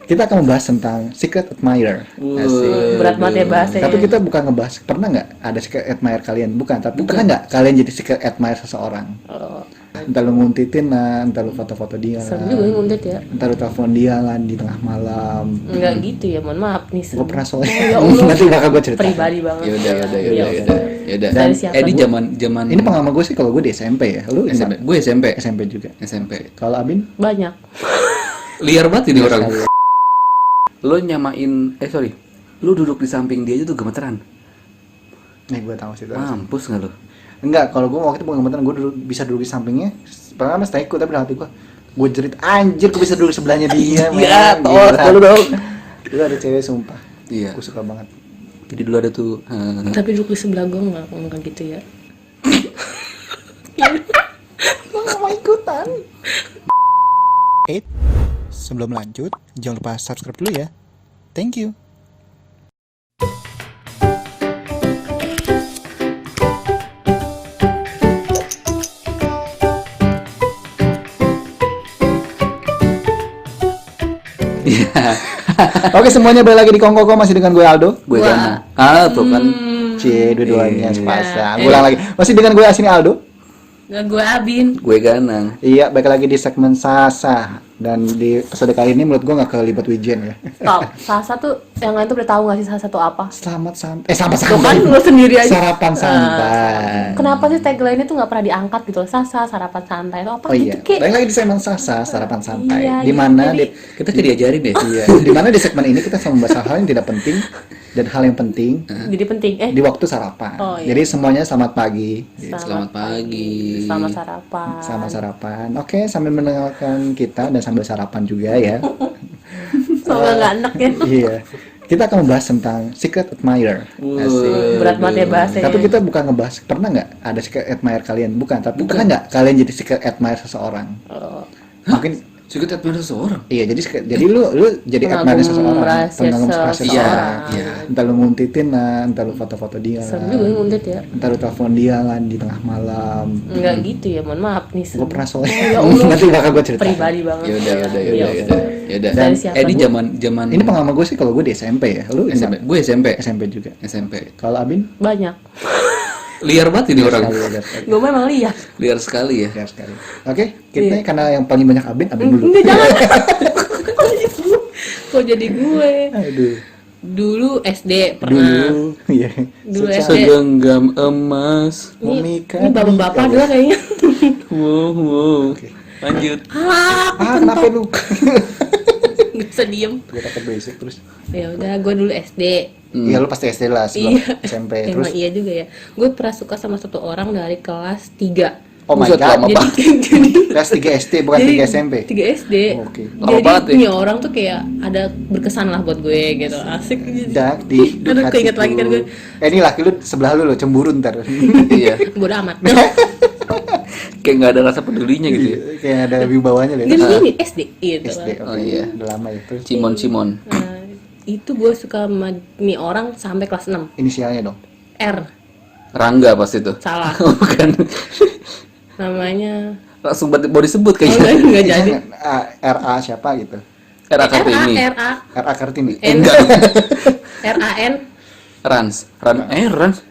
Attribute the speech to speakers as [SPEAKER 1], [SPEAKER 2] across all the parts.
[SPEAKER 1] Kita akan membahas tentang secret admirer. Asik.
[SPEAKER 2] Berat banget ya bahasanya.
[SPEAKER 1] Tapi kita bukan ngebahas, pernah nggak ada secret admirer kalian? Bukan, tapi pernah nggak kalian jadi secret admirer seseorang?
[SPEAKER 2] Oh,
[SPEAKER 1] Entah lu nguntitin lah, entah lu foto-foto dia
[SPEAKER 2] serem
[SPEAKER 1] lah,
[SPEAKER 2] juga ya nguntit ya.
[SPEAKER 1] entah lu telepon dia lah di tengah malam.
[SPEAKER 2] Enggak gitu ya, mohon maaf nih.
[SPEAKER 1] Gue pernah soalnya.
[SPEAKER 2] Ya Allah.
[SPEAKER 1] Nanti bakal gue cerita.
[SPEAKER 2] Pribadi banget.
[SPEAKER 3] Yaudah.
[SPEAKER 2] Dari
[SPEAKER 1] Dan
[SPEAKER 2] siapa?
[SPEAKER 3] Ini
[SPEAKER 2] Bu?
[SPEAKER 3] zaman
[SPEAKER 1] Ini pengalaman gue sih kalau gue di SMP ya. Lu
[SPEAKER 3] SMP.
[SPEAKER 1] gimana?
[SPEAKER 3] Gue SMP.
[SPEAKER 1] SMP juga.
[SPEAKER 3] SMP.
[SPEAKER 1] Kalau Abin?
[SPEAKER 2] Banyak.
[SPEAKER 3] Liar banget ini orang.
[SPEAKER 1] Sekali.
[SPEAKER 3] Lo nyamain, lo duduk di samping dia aja tuh gemeteran.
[SPEAKER 1] Nih gue tahu sih.
[SPEAKER 3] Mampus nggak lo?
[SPEAKER 1] Enggak, kalau gue waktu itu pengamatan gue bisa duduk di sampingnya. Pertama stay ikut, tapi dalam hati gue jerit anjir, gue bisa duduk di sebelahnya dia.
[SPEAKER 3] Iya,
[SPEAKER 1] men.
[SPEAKER 3] tolong
[SPEAKER 1] Gila.
[SPEAKER 3] lu dong.
[SPEAKER 1] Itu ada cewek sumpah.
[SPEAKER 3] Iya.
[SPEAKER 1] Gue suka banget.
[SPEAKER 3] Jadi dulu ada tuh.
[SPEAKER 2] Tapi duduk di sebelah gue nggak ngomong gitu ya.
[SPEAKER 1] Gue gak mau ikutan. Sebelum lanjut, jangan lupa subscribe dulu ya. Thank you. Oke, semuanya balik lagi di Kongkoko, masih dengan gue Aldo.
[SPEAKER 3] Gue
[SPEAKER 2] Wah.
[SPEAKER 3] kan. Tuh kan.
[SPEAKER 1] Cie, dua-duanya sepasang. Gue
[SPEAKER 2] Eh.
[SPEAKER 1] ulang lagi. Masih dengan gue Asini Aldo.
[SPEAKER 2] Nggak gue Abin.
[SPEAKER 3] Gue Ganang.
[SPEAKER 1] Iya, balik lagi di segmen Sasa. Dan di episode kali ini menurut gue gak kelibet Wijen ya.
[SPEAKER 2] Tau, Sasa tuh yang lain tuh udah tahu nggak sih Sasa tuh apa?
[SPEAKER 1] Selamat santai. Selamat
[SPEAKER 2] Tuh kan
[SPEAKER 1] santai.
[SPEAKER 2] lu sendiri aja.
[SPEAKER 1] Sarapan santai.
[SPEAKER 2] Kenapa sih tagline-nya tuh nggak pernah diangkat gitu loh? Sasa, sarapan santai itu apa
[SPEAKER 1] Oh
[SPEAKER 2] gitu
[SPEAKER 1] iya,
[SPEAKER 2] kek?
[SPEAKER 1] balik lagi di segmen Sasa, sarapan santai.
[SPEAKER 2] Iya,
[SPEAKER 1] Di
[SPEAKER 2] iya,
[SPEAKER 1] mana
[SPEAKER 2] jadi-
[SPEAKER 3] Kita kayak diajarin deh.
[SPEAKER 1] iya, di mana di segmen ini kita selalu membahas hal yang tidak penting dan hal yang penting
[SPEAKER 2] Jadi penting.
[SPEAKER 1] di waktu sarapan.
[SPEAKER 2] Oh, iya.
[SPEAKER 1] Jadi semuanya selamat pagi.
[SPEAKER 3] Selamat pagi.
[SPEAKER 2] Selamat sarapan.
[SPEAKER 1] Sama sarapan. Oke, sambil mendengarkan kita dan sambil sarapan juga ya.
[SPEAKER 2] Semoga nggak enak ya.
[SPEAKER 1] Iya. Kita akan membahas tentang secret admirer. Asik.
[SPEAKER 2] Berat banget ya bahasanya.
[SPEAKER 1] Tapi kita bukan ngebahas, pernah nggak ada secret admirer kalian? Bukan, tapi pernah nggak kalian jadi secret admirer seseorang?
[SPEAKER 2] Oh,
[SPEAKER 1] Mungkin
[SPEAKER 3] Secret admirer seseorang.
[SPEAKER 1] iya, jadi lu jadi
[SPEAKER 2] Pengagum
[SPEAKER 1] admirer seseorang,
[SPEAKER 2] rahasia
[SPEAKER 1] pengagum rahasia
[SPEAKER 2] seseorang.
[SPEAKER 1] seseorang.
[SPEAKER 3] Iya.
[SPEAKER 1] Entah lu nguntitin lah, entah lu foto-foto dia
[SPEAKER 2] serem
[SPEAKER 1] lah,
[SPEAKER 2] juga ya nguntit ya.
[SPEAKER 1] entah lu telepon dia lah di tengah malam.
[SPEAKER 2] Enggak gitu ya, mohon maaf nih.
[SPEAKER 1] Gue pernah soalnya.
[SPEAKER 2] Ya Allah.
[SPEAKER 1] Nanti bakal gue cerita.
[SPEAKER 2] Pribadi banget.
[SPEAKER 3] Yaudah.
[SPEAKER 2] Iya.
[SPEAKER 3] Yaudah.
[SPEAKER 2] Dari siapa?
[SPEAKER 3] Ini
[SPEAKER 2] Bu?
[SPEAKER 3] zaman.
[SPEAKER 1] Ini pengalaman gue sih kalau gue di SMP ya. Lu
[SPEAKER 3] SMP.
[SPEAKER 1] gimana?
[SPEAKER 3] Gue SMP.
[SPEAKER 1] SMP juga.
[SPEAKER 3] SMP.
[SPEAKER 1] Kalau Abin?
[SPEAKER 2] Banyak.
[SPEAKER 3] Liar banget ini orang.
[SPEAKER 1] Liar sekali.
[SPEAKER 2] Gue memang lihat.
[SPEAKER 3] Liar sekali ya.
[SPEAKER 1] Liar sekali. Oke, kita karena yang paling banyak Abin dulu.
[SPEAKER 2] Enggak, jangan. Kok jadi gue?
[SPEAKER 1] Aduh.
[SPEAKER 2] Dulu SD pernah.
[SPEAKER 1] Dulu. Iya.
[SPEAKER 2] Dulu
[SPEAKER 1] Secara-
[SPEAKER 2] SD.
[SPEAKER 3] Segenggam emas.
[SPEAKER 1] Memikat
[SPEAKER 2] Ini bapak-bapak
[SPEAKER 1] hati.
[SPEAKER 2] juga kayaknya.
[SPEAKER 3] Wow.
[SPEAKER 1] Oke.
[SPEAKER 3] Lanjut.
[SPEAKER 1] Kenapa lu?
[SPEAKER 2] Gak bisa diem.
[SPEAKER 1] Gue takut basic terus.
[SPEAKER 2] Ya udah, gue dulu SD.
[SPEAKER 1] Iya, lu pasti SD lah sebelum
[SPEAKER 2] Iya.
[SPEAKER 1] SMP. Terus
[SPEAKER 2] Emang iya juga ya. Gue pernah suka sama satu orang dari kelas 3.
[SPEAKER 1] oh my
[SPEAKER 3] Buset,
[SPEAKER 1] god.
[SPEAKER 3] lama
[SPEAKER 2] Jadi, jadi
[SPEAKER 1] Kelas 3 SD bukan 3 SMP.
[SPEAKER 2] 3 SD.
[SPEAKER 1] Oh, oke.
[SPEAKER 3] Lama
[SPEAKER 2] Jadi
[SPEAKER 3] banget ya.
[SPEAKER 2] ini orang tuh kayak ada berkesan lah buat gue gitu. Asik gitu.
[SPEAKER 1] Dak di
[SPEAKER 2] Aduh, keinget lagi kan gue.
[SPEAKER 1] Ini laki lu sebelah lu loh, cemburu ntar.
[SPEAKER 3] Iya.
[SPEAKER 2] Bodo amat.
[SPEAKER 3] Kayak nggak ada rasa pedulinya gitu ya.
[SPEAKER 1] Kayak ada wibawanya loh.
[SPEAKER 2] Gini gini SD gitu.
[SPEAKER 1] SD.
[SPEAKER 2] kan.
[SPEAKER 1] Oke.
[SPEAKER 3] Oh, iya.
[SPEAKER 1] Udah lama ya. Terus
[SPEAKER 3] Cimon.
[SPEAKER 2] Nah, itu gue suka sama nih orang sampai kelas 6.
[SPEAKER 1] inisialnya dong.
[SPEAKER 2] R.
[SPEAKER 3] Rangga pas itu.
[SPEAKER 2] Salah.
[SPEAKER 3] Bukan.
[SPEAKER 2] Namanya
[SPEAKER 3] Langsung mau disebut
[SPEAKER 2] oh,
[SPEAKER 3] kayaknya.
[SPEAKER 2] enggak jadi.
[SPEAKER 1] RA siapa gitu?
[SPEAKER 3] Era Kartini.
[SPEAKER 2] RA
[SPEAKER 1] RA Kartini.
[SPEAKER 2] N
[SPEAKER 3] Enggak.
[SPEAKER 2] RAN
[SPEAKER 3] Rans. Rans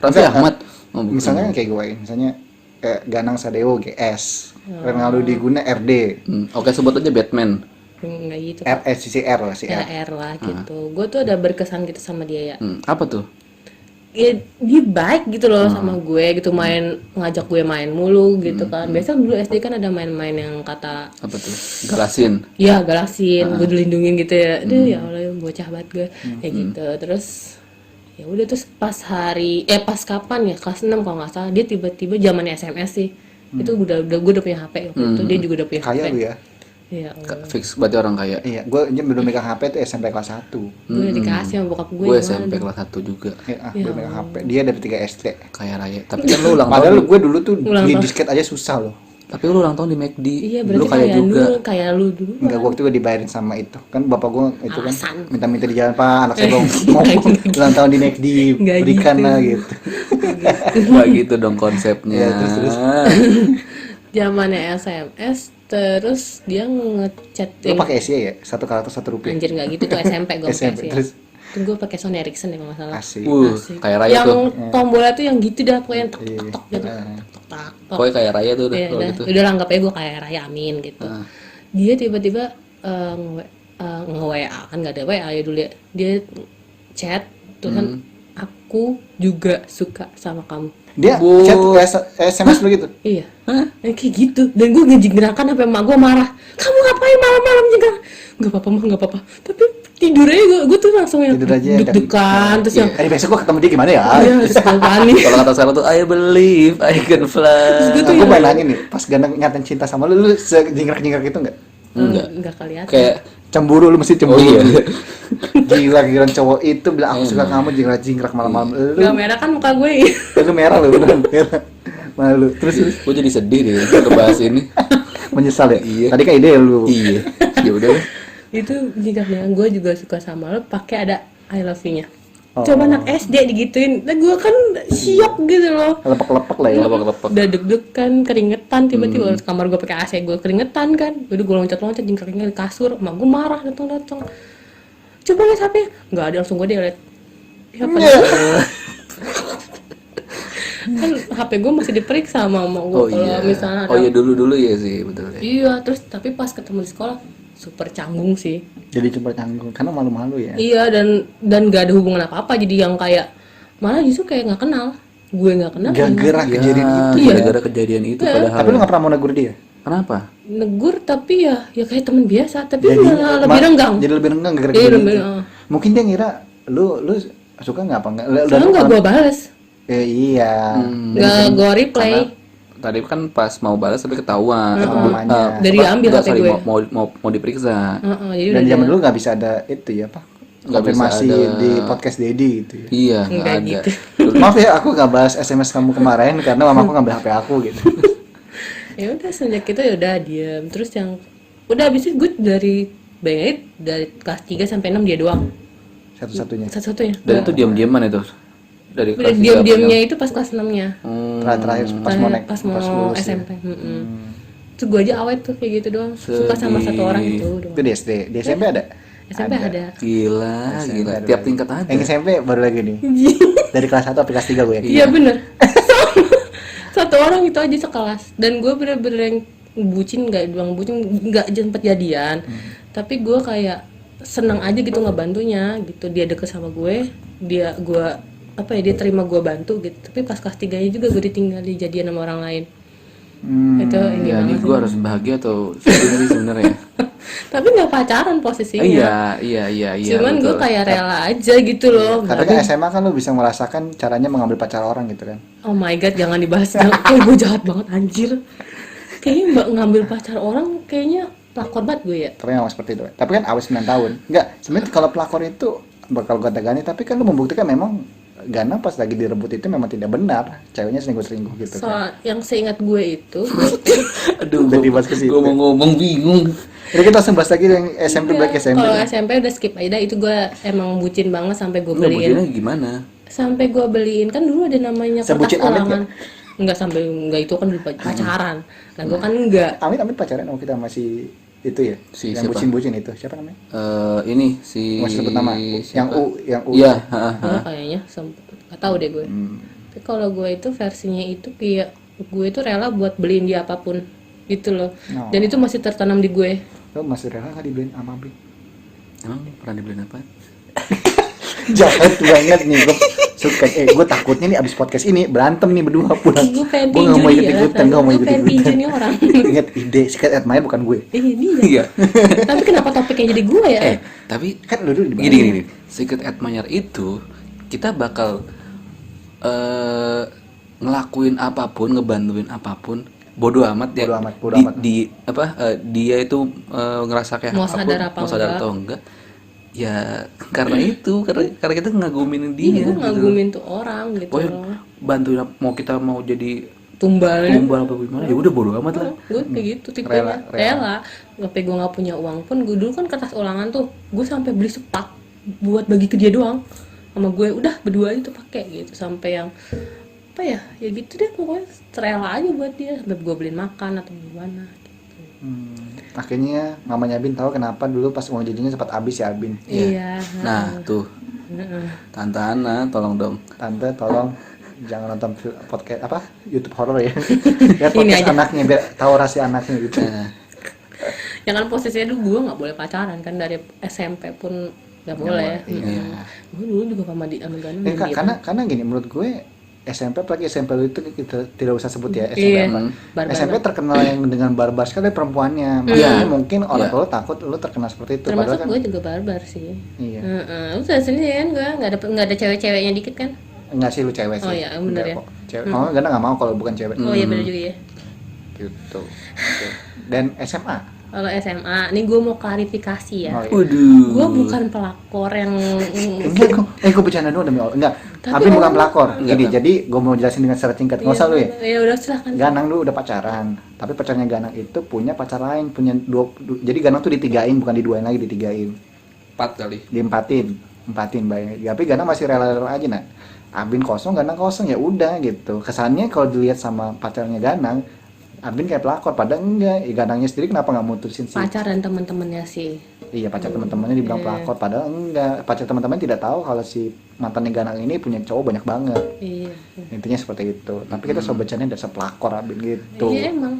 [SPEAKER 1] Enggak,
[SPEAKER 3] Ahmad. Oh, bukan.
[SPEAKER 1] Misalnya kayak gue, misalnya kayak Ganang Sadeo GS,
[SPEAKER 2] Oh.
[SPEAKER 1] Ronaldo Diguna RD,
[SPEAKER 3] Oke, sebut aja Batman.
[SPEAKER 2] enggak gitu.
[SPEAKER 1] RS CR lah si R.
[SPEAKER 2] R lah gitu. Gue tuh ada berkesan gitu sama dia ya.
[SPEAKER 3] Apa tuh?
[SPEAKER 2] Ya, dia baik gitu loh sama gue gitu, main ngajak gue main mulu gitu kan. Biasanya dulu SD kan ada main-main yang kata
[SPEAKER 3] Apa tuh? Galasin.
[SPEAKER 2] ya galasin, gue dilindungin gitu ya. Aduh ya Allah, bocah banget gue kayak gitu. Terus ya udah, terus pas pas kapan ya, kelas 6 kalau nggak salah, dia tiba-tiba zamannya SMS sih. Itu gue udah punya HP waktu itu, dia juga udah punya
[SPEAKER 1] Kaya
[SPEAKER 2] HP.
[SPEAKER 1] lu ya.
[SPEAKER 2] Iya,
[SPEAKER 3] Fix berarti orang kaya.
[SPEAKER 1] Iya, gue belum megang HP tuh SMP kelas 1.
[SPEAKER 2] gue udah dikasih sama bokap gue.
[SPEAKER 3] Gue
[SPEAKER 2] gimana
[SPEAKER 3] SMP
[SPEAKER 2] dong?
[SPEAKER 3] kelas 1 juga.
[SPEAKER 1] Belum megang HP. Dia dari 3 SD.
[SPEAKER 3] Kaya raya. Tapi kan lu ulang
[SPEAKER 1] Padahal
[SPEAKER 3] tahun.
[SPEAKER 1] gue dulu tuh
[SPEAKER 2] Ulang
[SPEAKER 1] beli
[SPEAKER 2] tahun.
[SPEAKER 1] disket aja susah loh.
[SPEAKER 3] Tapi lu ulang tahun di McD.
[SPEAKER 2] Iya,
[SPEAKER 3] Lu
[SPEAKER 2] berarti
[SPEAKER 3] kaya
[SPEAKER 2] kayak
[SPEAKER 3] juga.
[SPEAKER 2] lu, kayak lu dulu.
[SPEAKER 1] Enggak, waktu gue dibayarin sama itu. Kan bapak gue itu kan
[SPEAKER 2] Alasan.
[SPEAKER 1] minta-minta di jalan, Pak, anak saya mau ulang tahun di McD,
[SPEAKER 2] Nggak
[SPEAKER 1] berikan
[SPEAKER 2] gitu.
[SPEAKER 1] lah gitu.
[SPEAKER 3] Wah gitu dong konsepnya.
[SPEAKER 1] Iya, terus.
[SPEAKER 2] zamannya SMS, terus dia ngechat
[SPEAKER 1] Lu pakai SE ya? Satu karakter Rp1.
[SPEAKER 2] anjir nggak gitu tuh SMP gue pakai
[SPEAKER 1] SMP,
[SPEAKER 2] sih.
[SPEAKER 1] terus?
[SPEAKER 2] Terus gue pakai Sony Ericsson ya kalau nggak salah.
[SPEAKER 1] Asik.
[SPEAKER 2] Asik.
[SPEAKER 3] Kayak Raya
[SPEAKER 2] yang
[SPEAKER 3] tuh.
[SPEAKER 2] tombolnya tuh yang gitu dah, pokoknya tok
[SPEAKER 1] Iya.
[SPEAKER 2] tok tok gitu. Tok tok tok.
[SPEAKER 3] Pokoknya kayak Raya tuh udah
[SPEAKER 2] Ya
[SPEAKER 3] kalau
[SPEAKER 2] udah,
[SPEAKER 3] gitu.
[SPEAKER 2] udah lah, anggap aja gue kayak Raya Amin gitu. Dia tiba-tiba nge-WA kan nggak ada WA ya dulu ya. Dia chat tuh kan, aku juga suka sama kamu.
[SPEAKER 1] Dia
[SPEAKER 3] Bu.
[SPEAKER 1] chat SMS lu gitu?
[SPEAKER 2] Iya, kayak gitu. Dan gue ngejingrakan sampai emak gue marah. Kamu ngapain malam-malam jingrak? Gak apa-apa mah, gak apa-apa. Tapi tidur aja gue tuh langsung yang
[SPEAKER 1] Tidur aja,
[SPEAKER 2] deg-degan, terus yang
[SPEAKER 1] Besok gua ketemu dia gimana ya?
[SPEAKER 2] iya, terus gue panik.
[SPEAKER 3] Kalau kata sekarang tuh I believe I can fly.
[SPEAKER 1] Aku pengen nanya nih, pas Gana nyatain cinta sama lu sejingrak-jingrak gitu nggak?
[SPEAKER 2] Enggak kelihatan.
[SPEAKER 3] Kayak
[SPEAKER 1] Cemburu, lu mesti
[SPEAKER 3] oh
[SPEAKER 1] cemburu.
[SPEAKER 3] iya.
[SPEAKER 1] Gila, giliran cowok itu bilang aku suka kamu, jingrak-jingrak malam-malam.
[SPEAKER 2] Gak merah kan muka gue.
[SPEAKER 1] Lu merah lu, beneran merah. Malu. Terus
[SPEAKER 3] Gue jadi sedih deh ngebahas ini.
[SPEAKER 1] menyesal ya?
[SPEAKER 3] Iya.
[SPEAKER 1] Tadi kan ide lu.
[SPEAKER 3] Iya. Ya udah.
[SPEAKER 2] Itu jingraknya gue juga suka sama lo, pakai ada I love you-nya.
[SPEAKER 1] Oh.
[SPEAKER 2] Coba anak SD digituin, nah gue kan syok gitu loh.
[SPEAKER 1] Lepek-lepek lah ya.
[SPEAKER 3] Lepek-lepek.
[SPEAKER 2] Udah deg-degan, keringetan, tiba-tiba kamar gue pakai AC, gue keringetan kan. Udah gue loncat-loncat jingkraknya di kasur, emak gue marah datang-datang. Coba lihat HP, nggak ada, langsung gue delete. Ya, apa kan HP gue masih diperiksa sama emak gue
[SPEAKER 3] Oh
[SPEAKER 2] kalau
[SPEAKER 3] iya.
[SPEAKER 2] misalnya ada.
[SPEAKER 3] Oh iya dulu ya sih betul ya.
[SPEAKER 2] Iya, terus tapi pas ketemu di sekolah super canggung sih.
[SPEAKER 1] Jadi cuma canggung karena malu-malu ya.
[SPEAKER 2] Iya, dan gak ada hubungan apa-apa, jadi yang kayak malah justru kayak nggak kenal. Gue nggak kenal.
[SPEAKER 1] Gara-gara kejadian itu.
[SPEAKER 2] Iya.
[SPEAKER 3] Gara-gara kejadian itu padahal.
[SPEAKER 1] Tapi lu nggak pernah mau negur dia?
[SPEAKER 3] Kenapa?
[SPEAKER 2] Negur tapi ya kayak teman biasa, tapi
[SPEAKER 1] Jadi
[SPEAKER 2] malah lebih renggang.
[SPEAKER 1] Jadi lebih renggang gara-gara
[SPEAKER 2] Iya,
[SPEAKER 1] kejadian
[SPEAKER 2] lebih
[SPEAKER 1] itu. Mungkin dia ngira lu suka nggak apa nggak?
[SPEAKER 2] soalnya nggak gue bales,
[SPEAKER 1] Iya.
[SPEAKER 2] nggak gue replay.
[SPEAKER 3] Tadi kan pas mau balas tapi ketahuan.
[SPEAKER 1] Namanya.
[SPEAKER 2] Dari ambil
[SPEAKER 3] Nggak,
[SPEAKER 2] HP
[SPEAKER 3] sorry,
[SPEAKER 2] gue.
[SPEAKER 3] mau diperiksa.
[SPEAKER 2] Jadi
[SPEAKER 1] Dan
[SPEAKER 2] udah
[SPEAKER 1] zaman dulu nggak bisa ada itu ya apa?
[SPEAKER 3] Nggak bisa
[SPEAKER 1] Konfirmasi
[SPEAKER 3] ada.
[SPEAKER 1] di podcast Dedi gitu ya.
[SPEAKER 3] Iya, nggak
[SPEAKER 2] Nggak
[SPEAKER 3] ada.
[SPEAKER 2] gitu.
[SPEAKER 1] Maaf ya, aku nggak bahas SMS kamu kemarin karena mamaku ngambil HP aku gitu.
[SPEAKER 2] Ya udah sejak itu ya udah diem. Terus yang udah habis itu gue dari bayangin dari kelas 3 sampai 6 dia doang.
[SPEAKER 1] Satu-satunya.
[SPEAKER 2] Satu-satunya.
[SPEAKER 3] Dan itu diam-diaman itu. Dari
[SPEAKER 2] Udah
[SPEAKER 3] kelas
[SPEAKER 2] diam-diamnya itu pas kelas 6-nya.
[SPEAKER 1] Terakhir pas mau naik
[SPEAKER 2] Pas mau
[SPEAKER 1] lulus ya.
[SPEAKER 2] SMP. Terus gue aja awet tuh kayak gitu doang. Suka sama satu orang itu doang.
[SPEAKER 1] Itu di SD. Di SMP ada?
[SPEAKER 2] SMP ada.
[SPEAKER 3] Gila,
[SPEAKER 1] SMP
[SPEAKER 3] gila.
[SPEAKER 1] ada
[SPEAKER 3] Tiap
[SPEAKER 1] lagi.
[SPEAKER 3] tingkat ada.
[SPEAKER 1] Yang SMP baru lagi nih. Dari kelas 1 sampai kelas 3 gue yakin.
[SPEAKER 2] Iya bener. Satu orang itu aja sekelas. Dan gue bener-bener yang bucin, nggak sempet jadian. Tapi gue kayak seneng aja gitu ngebantunya gitu. Dia deket sama gue, dia terima gue bantu gitu. Tapi pas kelas 3-nya juga gue ditinggal jadian sama orang lain. Itu ini
[SPEAKER 3] Ya, ini
[SPEAKER 2] banget.
[SPEAKER 3] gue harus bahagia atau sedih sih sebenarnya.
[SPEAKER 2] Tapi nggak pacaran posisinya.
[SPEAKER 3] Iya.
[SPEAKER 2] Cuman gue
[SPEAKER 3] betul.
[SPEAKER 2] kayak rela aja gitu loh.
[SPEAKER 1] Tapi kan SMA kan lu bisa merasakan caranya mengambil pacar orang gitu kan.
[SPEAKER 2] Oh my god, jangan dibahas. Kayak gue jahat banget anjir. Kayaknya mbak ngambil pacar orang kayaknya pelakor banget gue ya.
[SPEAKER 1] Tapi memang seperti itu. Tapi kan awet 9 tahun. Enggak, sebenarnya kalau pelakor itu bakal gue tegani, tapi kan lu membuktikan memang Gana pas lagi direbut itu memang tidak benar. Ceweknya selingkuh-selingkuh gitu kan.
[SPEAKER 2] Soal yang seingat gue itu
[SPEAKER 3] Aduh,
[SPEAKER 1] Udah dibahas ke situ.
[SPEAKER 3] gue mau ngomong bingung.
[SPEAKER 1] Jadi kita langsung bahas lagi yang SMP Black SMP.
[SPEAKER 2] kalau SMP udah skip aja, itu gue emang bucin banget sampai gue
[SPEAKER 3] Enggak,
[SPEAKER 2] beliin.
[SPEAKER 3] bucinnya gimana?
[SPEAKER 2] Sampai gue beliin kan dulu ada namanya kotak
[SPEAKER 1] Sebucin Amit
[SPEAKER 2] ulangan. Enggak sampai enggak, itu kan dulu pacaran. Nah gue kan enggak.
[SPEAKER 1] Amit pacaran sama kita masih itu ya.
[SPEAKER 3] Si
[SPEAKER 1] yang
[SPEAKER 3] siapa?
[SPEAKER 1] bucin-bucin itu. Siapa namanya?
[SPEAKER 3] Ini si
[SPEAKER 1] Masih sebut nama. Yang U.
[SPEAKER 3] Iya,
[SPEAKER 2] Enggak kayaknya nggak tahu deh gue. Tapi kalau gue itu versinya itu kayak gue itu rela buat beliin dia apapun gitu loh.
[SPEAKER 1] Oh.
[SPEAKER 2] Dan itu masih tertanam di gue.
[SPEAKER 1] Lo masih rela nggak dibeliin sama Abi?
[SPEAKER 3] Emang pernah dibeliin apa?
[SPEAKER 1] Jahat banget nih, gue suka. Gue takutnya nih abis podcast ini berantem nih berdua pulang.
[SPEAKER 2] Gue pengen
[SPEAKER 1] Gue nggak mau
[SPEAKER 2] tinju
[SPEAKER 1] ikut
[SPEAKER 2] dia.
[SPEAKER 1] ikutan, gue mau
[SPEAKER 2] Gue
[SPEAKER 1] ikut
[SPEAKER 2] pengen tinju
[SPEAKER 1] ikutan.
[SPEAKER 2] nih orang.
[SPEAKER 1] Ingat ide Secret Admirer bukan gue.
[SPEAKER 2] Dia.
[SPEAKER 3] Iya.
[SPEAKER 2] Tapi kenapa topiknya jadi gue ya?
[SPEAKER 3] Tapi
[SPEAKER 1] Kan lu dulu dibahas.
[SPEAKER 3] gini. Secret Admirer itu kita bakal ngelakuin apapun, ngebantuin apapun, bodoh amat ya.
[SPEAKER 1] Bodo amat.
[SPEAKER 3] Dia itu ngerasa kayak
[SPEAKER 2] Mau
[SPEAKER 3] apapun,
[SPEAKER 2] sadar apa
[SPEAKER 3] mau sadar
[SPEAKER 2] enggak.
[SPEAKER 3] atau enggak. Ya karena itu, karena kita ngagumin
[SPEAKER 2] Iya,
[SPEAKER 3] dia.
[SPEAKER 2] gue ngagumin tuh orang gitu
[SPEAKER 3] Pokoknya
[SPEAKER 2] loh.
[SPEAKER 3] bantuin kita mau jadi
[SPEAKER 2] Tumbal.
[SPEAKER 3] tumbal apa gimana ya udah bodo amat lah.
[SPEAKER 2] Gue kayak gitu tipenya. Rela. Sampai gue nggak punya uang pun, gue dulu kan kertas ulangan tuh, gue sampai beli sepak buat bagi ke dia doang. Sama gue udah berdua itu pakai gitu, sampai yang apa ya gitu deh pokoknya rela aja buat dia sampai gue beliin makan atau gimana gitu.
[SPEAKER 1] Akhirnya mamanya Abin tahu kenapa dulu pas uang jajannya sempat habis ya Abin.
[SPEAKER 2] Iya.
[SPEAKER 3] Nah, tuh. Tante Ana, tolong dong.
[SPEAKER 1] Tante tolong jangan nonton podcast apa YouTube horor ya. Biar
[SPEAKER 2] Ini
[SPEAKER 1] podcast
[SPEAKER 2] aja.
[SPEAKER 1] anaknya biar tahu rahasia anaknya gitu.
[SPEAKER 3] Nah,
[SPEAKER 2] Ya kan posisinya dulu gue nggak boleh pacaran kan dari SMP pun nggak boleh.
[SPEAKER 3] iya.
[SPEAKER 2] Gue dulu juga sama Gana
[SPEAKER 1] Karena gini menurut gue SMP apalagi SMP itu kita tidak usah sebut ya SMP
[SPEAKER 2] Iya.
[SPEAKER 1] apa.
[SPEAKER 2] Barbar
[SPEAKER 1] SMP
[SPEAKER 2] banget.
[SPEAKER 1] terkenal yang dengan barbar sekali perempuannya. Makanya mungkin orang tua lo takut lo terkenal seperti itu.
[SPEAKER 2] termasuk
[SPEAKER 1] Padahal kan
[SPEAKER 2] gue juga barbar sih.
[SPEAKER 1] iya.
[SPEAKER 2] Udah sini kan gue nggak ada cewek-ceweknya dikit kan.
[SPEAKER 1] Enggak sih lu cewek sih.
[SPEAKER 2] Oh iya, bener
[SPEAKER 1] Enggak
[SPEAKER 2] ya.
[SPEAKER 1] kok. Cewek. Oh, Gana enggak mau kalau bukan cewek.
[SPEAKER 2] Oh iya benar juga ya.
[SPEAKER 1] Gitu. Oke. Dan SMA.
[SPEAKER 2] Kalau SMA, nih gue mau klarifikasi ya.
[SPEAKER 1] Oh, iya.
[SPEAKER 3] Waduh.
[SPEAKER 2] Gue bukan pelakor yang
[SPEAKER 1] Enggak, gue bercanda dulu demi Allah. Enggak.
[SPEAKER 2] Tapi
[SPEAKER 1] Abin bukan
[SPEAKER 2] orang-
[SPEAKER 1] pelakor.
[SPEAKER 3] Enggak,
[SPEAKER 1] Gini,
[SPEAKER 3] Bang.
[SPEAKER 1] jadi gue mau jelasin dengan secara singkat. Enggak usah lu ya.
[SPEAKER 2] Ya udah silahkan.
[SPEAKER 1] Ganang dulu udah pacaran, tapi pacarnya Ganang itu punya pacar lain, punya jadi Ganang tuh ditigain, bukan diduain lagi, ditigain,
[SPEAKER 3] 4 kali.
[SPEAKER 1] empatin baik. Tapi Ganang masih rela-rela aja nah. Abin kosong, Ganang kosong ya udah gitu. Kesannya kalau dilihat sama pacarnya Ganang, Abin kayak pelakor, padahal enggak. Ganangnya sendiri kenapa nggak mutusin sih?
[SPEAKER 2] Pacar dan teman-temannya sih.
[SPEAKER 1] Iya pacar teman-temannya dibilang pelakor, padahal enggak. Pacar teman-teman tidak tahu kalau si mantannya Ganang ini punya cowok banyak banget.
[SPEAKER 2] Iya.
[SPEAKER 1] Intinya seperti itu. Tapi kita soal bercanda dasar pelakor Abin gitu.
[SPEAKER 2] Iya emang.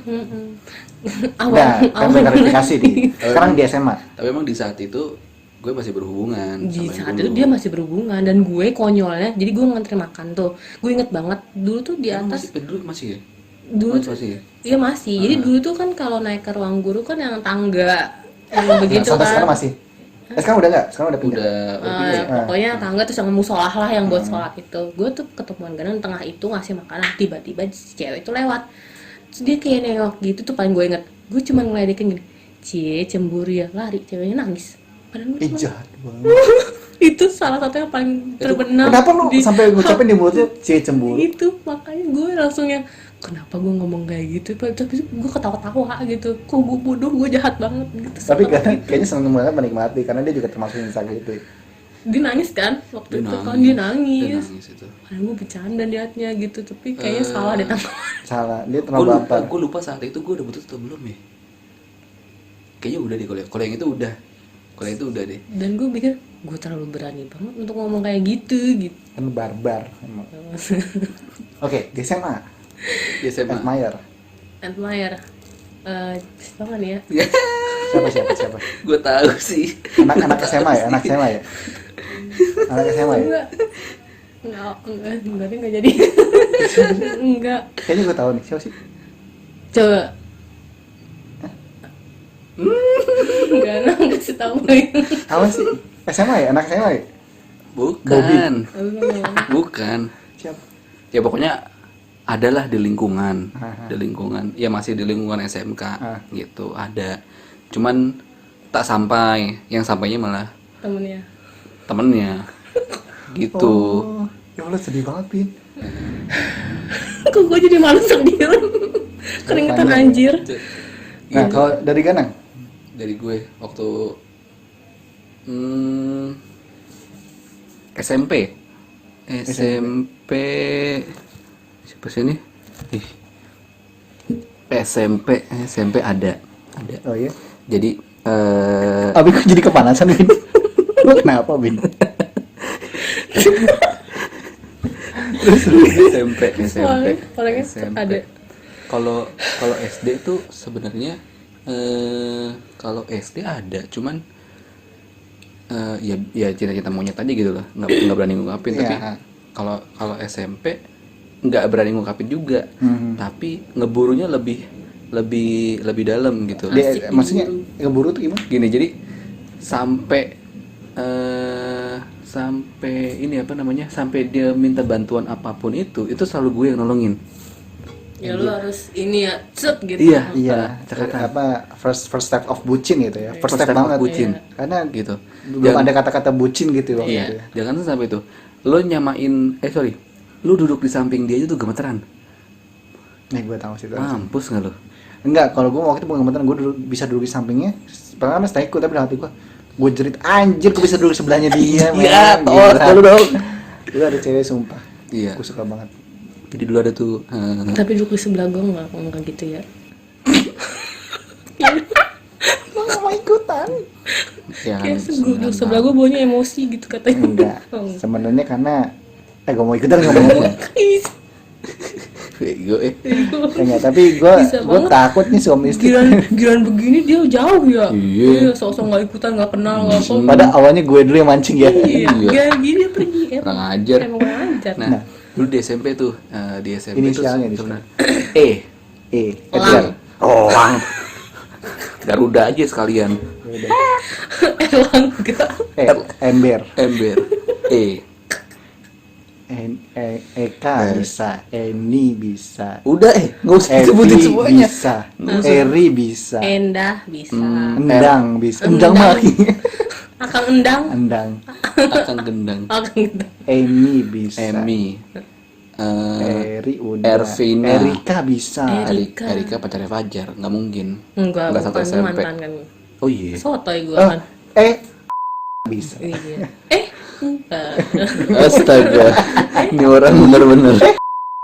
[SPEAKER 1] Nah, kan klarifikasi nih. Sekarang di SMA.
[SPEAKER 3] Tapi emang di saat itu gue masih berhubungan
[SPEAKER 2] Di
[SPEAKER 3] sama yang
[SPEAKER 2] saat
[SPEAKER 3] dulu.
[SPEAKER 2] itu dia masih berhubungan dan gue konyolnya. Jadi gue ngantri makan tuh. Gue inget banget dulu tuh di
[SPEAKER 3] Emang
[SPEAKER 2] atas.
[SPEAKER 3] dulu masih ya?
[SPEAKER 2] Dulu
[SPEAKER 3] Oh,
[SPEAKER 2] tuh,
[SPEAKER 3] masih ya?
[SPEAKER 2] iya masih. Jadi dulu tuh kan kalau naik ke ruang guru kan yang tangga yang begitu
[SPEAKER 1] Sampai
[SPEAKER 2] kan.
[SPEAKER 1] sekarang masih. Sekarang udah nggak? Sekarang udah pindah.
[SPEAKER 3] Udah
[SPEAKER 2] Ah,
[SPEAKER 3] pindah ya?
[SPEAKER 2] pokoknya tangga terus yang musolah lah yang buat sholat itu. Gue tuh ketemuan Ganang tengah itu ngasih makanan, tiba-tiba si cewek itu lewat. Terus dia kayak nengok gitu tuh paling gue inget. Gue cuma ngeledekin gini, cie cemburu ya, lari, ceweknya nangis. Padahal gue cuma-
[SPEAKER 1] Jahat banget.
[SPEAKER 2] itu salah satu yang paling terbenam.
[SPEAKER 1] Kenapa lu
[SPEAKER 2] di-
[SPEAKER 1] sampai ngucapin di mulutnya cie cemburu?
[SPEAKER 2] Itu makanya gue langsung yang kenapa gue ngomong kayak gitu, tapi gue ketawa-tawa gitu. Kok gue bodoh, gue jahat banget gitu.
[SPEAKER 1] Tapi kayaknya seneng banget menikmati karena dia juga termasuk yang sakit itu.
[SPEAKER 2] Dia nangis kan waktu
[SPEAKER 3] Dia
[SPEAKER 2] itu kan
[SPEAKER 3] nangis.
[SPEAKER 2] dia
[SPEAKER 3] Dia
[SPEAKER 2] nangis.
[SPEAKER 3] nangis itu.
[SPEAKER 2] Padahal gue bercanda liatnya gitu, tapi kayaknya salah deh tanggapan.
[SPEAKER 1] Salah, dia
[SPEAKER 3] Gue
[SPEAKER 1] terlalu
[SPEAKER 3] lupa,
[SPEAKER 1] baper.
[SPEAKER 3] gue lupa saat itu gue udah putus atau belum ya? Kayaknya udah deh kalau yang itu udah. Kalau yang itu udah deh.
[SPEAKER 2] Dan gue pikir gue terlalu berani banget untuk ngomong kayak gitu.
[SPEAKER 1] Kan barbar. emang. Oke, di SMA.
[SPEAKER 3] Ya SMA.
[SPEAKER 1] Admire.
[SPEAKER 2] Admire. Siapa nih ya?
[SPEAKER 1] Siapa?
[SPEAKER 3] Gue tahu sih.
[SPEAKER 1] Anak SMA ya, anak SMA ya. Anak SMA ya.
[SPEAKER 2] Enggak jadi. Enggak.
[SPEAKER 1] Kayaknya gue tahu nih, siapa sih?
[SPEAKER 2] Coba. Enggak, kasih tahu lagi.
[SPEAKER 1] Apa sih? SMA ya, anak SMA ya.
[SPEAKER 3] Bukan. Bukan.
[SPEAKER 1] Siapa?
[SPEAKER 3] Ya pokoknya adalah di lingkungan,
[SPEAKER 1] Aha.
[SPEAKER 3] di lingkungan, ya masih di lingkungan SMK
[SPEAKER 1] Ah.
[SPEAKER 3] gitu ada. Cuman tak sampai, yang sampainya malah
[SPEAKER 2] Temennya.
[SPEAKER 3] temennya gitu.
[SPEAKER 1] Oh, ya Allah sedih banget, Pin.
[SPEAKER 2] Kok gue jadi malu sendiri. Keringetan
[SPEAKER 1] Panjang.
[SPEAKER 2] anjir.
[SPEAKER 1] Nah, kalau dari Ganang,
[SPEAKER 3] Dari gue waktu SMP siapa sih ini? Ih. SMP ada.
[SPEAKER 1] oh iya.
[SPEAKER 3] Jadi
[SPEAKER 1] Abi kok jadi kepanasan, Bin? Lu kenapa, Bin?
[SPEAKER 3] SMP
[SPEAKER 2] Orangnya ada.
[SPEAKER 3] Kalau SD tuh sebenarnya kalau SD ada, cuman ya cita-cita monyet aja gitu lah, nggak berani ngungkapin. Tapi
[SPEAKER 1] Iya.
[SPEAKER 3] kalau SMP nggak berani ngungkapin juga, tapi ngeburunya lebih dalam gitu.
[SPEAKER 1] Dia, maksudnya ngeburu tuh gimana?
[SPEAKER 3] Gini, jadi sampai ini apa namanya, sampai dia minta bantuan apapun itu selalu gue yang nolongin.
[SPEAKER 2] Ya lu harus ini ya, set gitu.
[SPEAKER 3] Iya.
[SPEAKER 1] Iya,
[SPEAKER 3] Cekatan.
[SPEAKER 1] apa first step of bucin gitu ya. First step
[SPEAKER 3] First step of
[SPEAKER 1] banget
[SPEAKER 3] bucin.
[SPEAKER 1] Karena
[SPEAKER 3] Gitu.
[SPEAKER 1] belum ada kata-kata bucin gitu loh.
[SPEAKER 3] Iya,
[SPEAKER 1] gitu ya.
[SPEAKER 3] jangan sampai itu. Lo nyamain, lu duduk di samping dia aja tuh gemeteran.
[SPEAKER 1] Nih gue tahu sih.
[SPEAKER 3] Mampus nggak lo?
[SPEAKER 1] Enggak, kalau gue waktu itu bukan kebetulan gue bisa duduk di sampingnya. Pertama seteku tapi dalam hati gue jerit anjir gue bisa duduk sebelahnya dia.
[SPEAKER 3] Iya,
[SPEAKER 1] men.
[SPEAKER 3] tolong
[SPEAKER 1] Gila.
[SPEAKER 3] lu dong.
[SPEAKER 1] Itu ada cewek sumpah.
[SPEAKER 3] Iya.
[SPEAKER 1] Gue suka banget.
[SPEAKER 3] Jadi dulu ada tuh
[SPEAKER 2] Tapi dulu di sebelah gue nggak gitu ya.
[SPEAKER 1] Nggak mau ikutan.
[SPEAKER 3] yang
[SPEAKER 2] Kayak dulu sebelah gue baunya emosi gitu katanya.
[SPEAKER 1] Enggak.
[SPEAKER 2] Oh,
[SPEAKER 1] Sebenarnya karena gue mau ikutan nggak mau.
[SPEAKER 3] bego
[SPEAKER 1] Enggak, tapi gue
[SPEAKER 2] Bisa
[SPEAKER 1] gue
[SPEAKER 2] banget.
[SPEAKER 1] takut nih suami istri.
[SPEAKER 2] Giran begini dia jauh ya.
[SPEAKER 3] Iya.
[SPEAKER 2] Sok-sok nggak ikutan, nggak kenal, nggak apa.
[SPEAKER 1] Pada awalnya gue dulu yang mancing ya.
[SPEAKER 2] Iya,
[SPEAKER 3] Iya.
[SPEAKER 2] gak gini dia pergi.
[SPEAKER 3] Kurang ajar.
[SPEAKER 2] Emang kurang ajar.
[SPEAKER 3] Nah, dulu di SMP tuh, di SMP
[SPEAKER 1] Inisialnya
[SPEAKER 3] tuh
[SPEAKER 1] di
[SPEAKER 3] E.
[SPEAKER 1] Edgar.
[SPEAKER 3] Elang. Garuda aja sekalian.
[SPEAKER 2] Elang enggak.
[SPEAKER 1] Ember.
[SPEAKER 3] Ember. E.
[SPEAKER 1] Eka bisa, Eni bisa,
[SPEAKER 3] Udah nggak usah disebutin
[SPEAKER 1] Evi
[SPEAKER 3] semuanya.
[SPEAKER 1] bisa, Eri bisa,
[SPEAKER 2] Endah bisa.
[SPEAKER 1] Endang bisa, Endang
[SPEAKER 2] Endang.
[SPEAKER 1] mah,
[SPEAKER 2] Akang Endang.
[SPEAKER 1] Endang,
[SPEAKER 3] Akan gendang.
[SPEAKER 2] Akang Endang.
[SPEAKER 1] Emi bisa,
[SPEAKER 3] Emi.
[SPEAKER 1] Eri udah,
[SPEAKER 3] Ervina.
[SPEAKER 1] Erika bisa,
[SPEAKER 2] Erika.
[SPEAKER 3] Erika pacarnya Fajar, nggak mungkin.
[SPEAKER 2] Enggak,
[SPEAKER 3] satu
[SPEAKER 2] bukan
[SPEAKER 3] SMP.
[SPEAKER 2] mantan kan.
[SPEAKER 3] Oh iya.
[SPEAKER 2] Sotoy gue
[SPEAKER 1] Oh,
[SPEAKER 2] kan.
[SPEAKER 1] bisa,
[SPEAKER 2] Iya. Enggak.
[SPEAKER 3] Astaga. Ini orang bener-bener.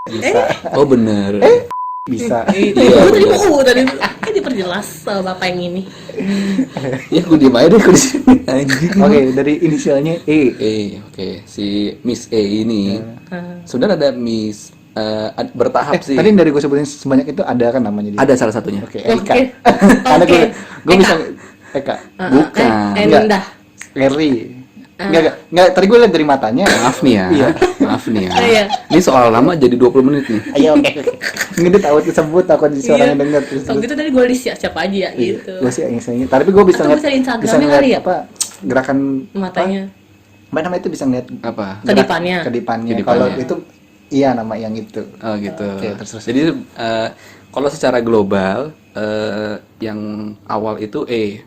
[SPEAKER 1] bisa,
[SPEAKER 3] Oh bener.
[SPEAKER 1] bisa,
[SPEAKER 3] Iya,
[SPEAKER 2] Gue tadi
[SPEAKER 3] bener.
[SPEAKER 2] mau tadi diperjelas sama bapak yang ini.
[SPEAKER 3] Ya aku diem aja deh aku di sini. Anjing.
[SPEAKER 1] Oke, dari inisialnya E,
[SPEAKER 3] Oke. Si Miss E ini sebenarnya ada Miss bertahap sih.
[SPEAKER 1] tadi dari gue sebutin sebanyak itu ada kan namanya dia?
[SPEAKER 3] Ada salah satunya.
[SPEAKER 1] Oke, Eka,
[SPEAKER 2] Oke.
[SPEAKER 1] karena
[SPEAKER 2] Oke.
[SPEAKER 1] gue bisa,
[SPEAKER 2] Eka.
[SPEAKER 1] Eka,
[SPEAKER 3] Bukan.
[SPEAKER 2] Endah.
[SPEAKER 1] Eri, enggak, tadi gue lihat dari matanya.
[SPEAKER 3] Maaf nih ya.
[SPEAKER 1] Iya.
[SPEAKER 3] Maaf nih ya.
[SPEAKER 2] Iya.
[SPEAKER 3] Ini soal lama jadi 20 menit nih.
[SPEAKER 1] Ayo, oke. Ini takut disebut, takut di suaranya denger terus.
[SPEAKER 2] Oh gitu tadi gue di siapa aja ya gitu.
[SPEAKER 1] Gue sih yang sayangnya. Tapi gue bisa
[SPEAKER 2] Atau
[SPEAKER 1] ngeliat,
[SPEAKER 2] bisa di Instagramnya
[SPEAKER 1] bisa ngeliat
[SPEAKER 2] kali ya?
[SPEAKER 1] apa gerakan
[SPEAKER 2] Matanya.
[SPEAKER 1] Apa namanya itu bisa ngeliat
[SPEAKER 3] Apa?
[SPEAKER 2] Kedipannya.
[SPEAKER 1] Kedipannya.
[SPEAKER 3] Kedipannya.
[SPEAKER 1] Kalau itu iya nama yang itu.
[SPEAKER 3] Oh gitu.
[SPEAKER 1] Oke, terus.
[SPEAKER 3] Jadi kalau secara global yang awal itu E.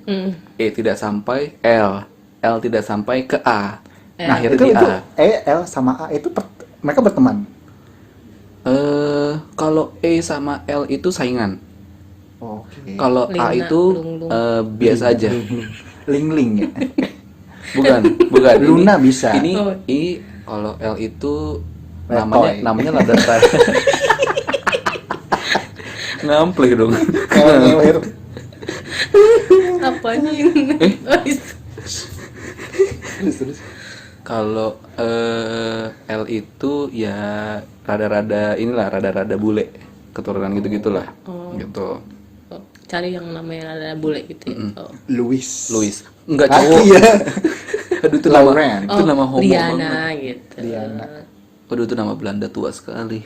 [SPEAKER 3] E tidak sampai L. L tidak sampai ke A. Nah, akhirnya
[SPEAKER 1] Itu
[SPEAKER 3] di
[SPEAKER 1] itu
[SPEAKER 3] A.
[SPEAKER 1] L sama A itu mereka berteman.
[SPEAKER 3] Kalau E sama L itu saingan.
[SPEAKER 1] Oke.
[SPEAKER 3] Kalau A
[SPEAKER 2] Lina,
[SPEAKER 3] itu
[SPEAKER 2] Lung.
[SPEAKER 3] biasa aja.
[SPEAKER 1] Ling ya.
[SPEAKER 3] Bukan.
[SPEAKER 1] Luna bisa.
[SPEAKER 3] Ini
[SPEAKER 2] Oh.
[SPEAKER 3] kalau L itu
[SPEAKER 1] Letoy.
[SPEAKER 3] namanya lada ngamplek dong.
[SPEAKER 1] Ngewer.
[SPEAKER 2] Apanya ini?
[SPEAKER 1] Terus.
[SPEAKER 3] Kalau L itu ya rada-rada bule, keturunan gitu-gitulah. Gitu.
[SPEAKER 2] Oh, cari yang namanya ada bule gitu ya. Oh.
[SPEAKER 1] Louis.
[SPEAKER 3] Enggak
[SPEAKER 1] Ah,
[SPEAKER 3] cowok.
[SPEAKER 1] iya.
[SPEAKER 3] Aduh itu nama
[SPEAKER 1] Lauren.
[SPEAKER 3] itu nama homo
[SPEAKER 2] Diana
[SPEAKER 3] banget.
[SPEAKER 2] gitu.
[SPEAKER 1] Diana.
[SPEAKER 3] Aduh itu nama Belanda tua sekali.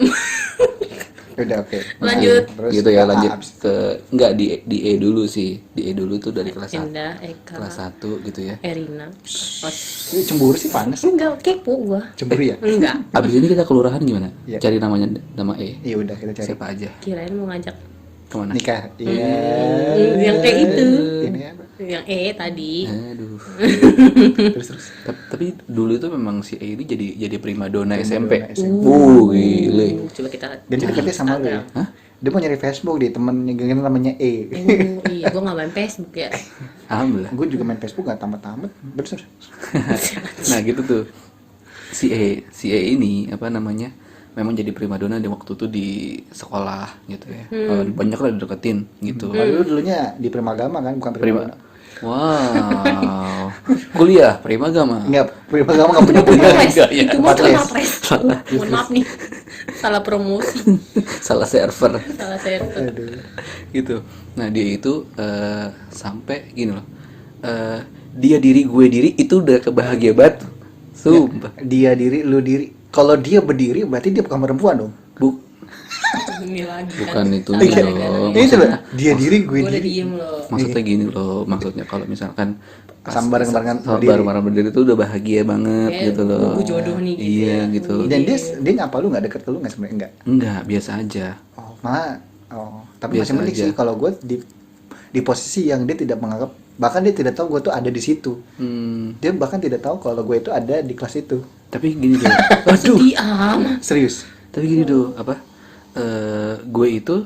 [SPEAKER 1] Udah oke.
[SPEAKER 2] Lanjut.
[SPEAKER 1] Terus
[SPEAKER 3] Gitu ya,
[SPEAKER 1] ke A,
[SPEAKER 3] lanjut
[SPEAKER 1] abis-
[SPEAKER 3] ke enggak di E dulu sih. Di E dulu tuh dari kelas 1.
[SPEAKER 2] Endah, Eka,
[SPEAKER 3] Kelas 1 gitu ya.
[SPEAKER 2] Erina. Oh,
[SPEAKER 1] Ini cemburu sih panas.
[SPEAKER 2] enggak kepo gua.
[SPEAKER 1] Cemburu ya?
[SPEAKER 2] Enggak.
[SPEAKER 3] Abis ini kita kelurahan gimana?
[SPEAKER 1] Iya.
[SPEAKER 3] Cari nama E.
[SPEAKER 1] Iya udah kita cari.
[SPEAKER 3] Siapa aja?
[SPEAKER 2] Kirain mau ngajak
[SPEAKER 3] Kemana?
[SPEAKER 1] Nikah. Iya.
[SPEAKER 2] yang kayak itu.
[SPEAKER 1] Ini apa?
[SPEAKER 2] Yang tadi.
[SPEAKER 3] Aduh.
[SPEAKER 1] Terus.
[SPEAKER 3] Tapi dulu itu memang si E ini jadi primadona
[SPEAKER 1] Primadona
[SPEAKER 3] SMP.
[SPEAKER 1] SMP.
[SPEAKER 3] Gile.
[SPEAKER 2] Coba kita
[SPEAKER 1] Dan dia deketnya sama lu ya?
[SPEAKER 3] Hah?
[SPEAKER 1] Dia mau nyari Facebook di temennya geng namanya E.
[SPEAKER 2] Oh, iya, gua nggak main Facebook ya.
[SPEAKER 3] Alhamdulillah.
[SPEAKER 1] Gue juga main Facebook gak tamat-tamat. Terus.
[SPEAKER 3] Nah gitu tuh si E ini apa namanya memang jadi primadona di waktu itu di sekolah gitu ya. Banyak lah dideketin gitu.
[SPEAKER 1] Kalau dulu dulunya di Primagama kan, bukan Primagama.
[SPEAKER 3] Wow. Kuliah Primagama.
[SPEAKER 1] Enggak, Primagama gak punya
[SPEAKER 2] Mapres,
[SPEAKER 3] Enggak, ya.
[SPEAKER 2] itu mah
[SPEAKER 1] Mapres.
[SPEAKER 2] Mapres. Mohon maaf nih, salah promosi,
[SPEAKER 3] Salah server
[SPEAKER 2] salah server.
[SPEAKER 1] Aduh.
[SPEAKER 3] gitu. Nah dia itu sampai gini loh. Dia diri gue diri itu udah kebahagia banget. Sumpah.
[SPEAKER 1] Dia diri, lu diri. Kalau dia berdiri berarti dia bukan perempuan dong.
[SPEAKER 2] Ini lagi
[SPEAKER 3] Bukan itu
[SPEAKER 1] Iya.
[SPEAKER 3] loh.
[SPEAKER 1] Ini tuh loh, dia diri, gue
[SPEAKER 2] Gue udah
[SPEAKER 1] diri.
[SPEAKER 2] diem loh.
[SPEAKER 3] Maksudnya gini loh, maksudnya kalau misalkan
[SPEAKER 1] Sama bareng-barengan berdiri.
[SPEAKER 3] bareng-bareng berdiri itu udah bahagia banget
[SPEAKER 2] Kayak
[SPEAKER 3] gitu loh.
[SPEAKER 2] buku jodoh nih gitu
[SPEAKER 3] Iya
[SPEAKER 2] ya.
[SPEAKER 3] gitu.
[SPEAKER 1] Dan dia nyapa lu gak deket ke lu gak sebenarnya? Enggak.
[SPEAKER 3] Enggak, biasa aja.
[SPEAKER 1] Oh, malah. Oh, tapi
[SPEAKER 3] Biasa
[SPEAKER 1] masih mending
[SPEAKER 3] aja.
[SPEAKER 1] sih kalau gue di posisi yang dia tidak menganggap, bahkan dia tidak tahu gue tuh ada di situ. Dia bahkan tidak tahu kalau gue itu ada di kelas itu.
[SPEAKER 3] Tapi gini dong.
[SPEAKER 2] Sedih amat.
[SPEAKER 1] Serius.
[SPEAKER 3] Tapi gini dong, apa? Gue itu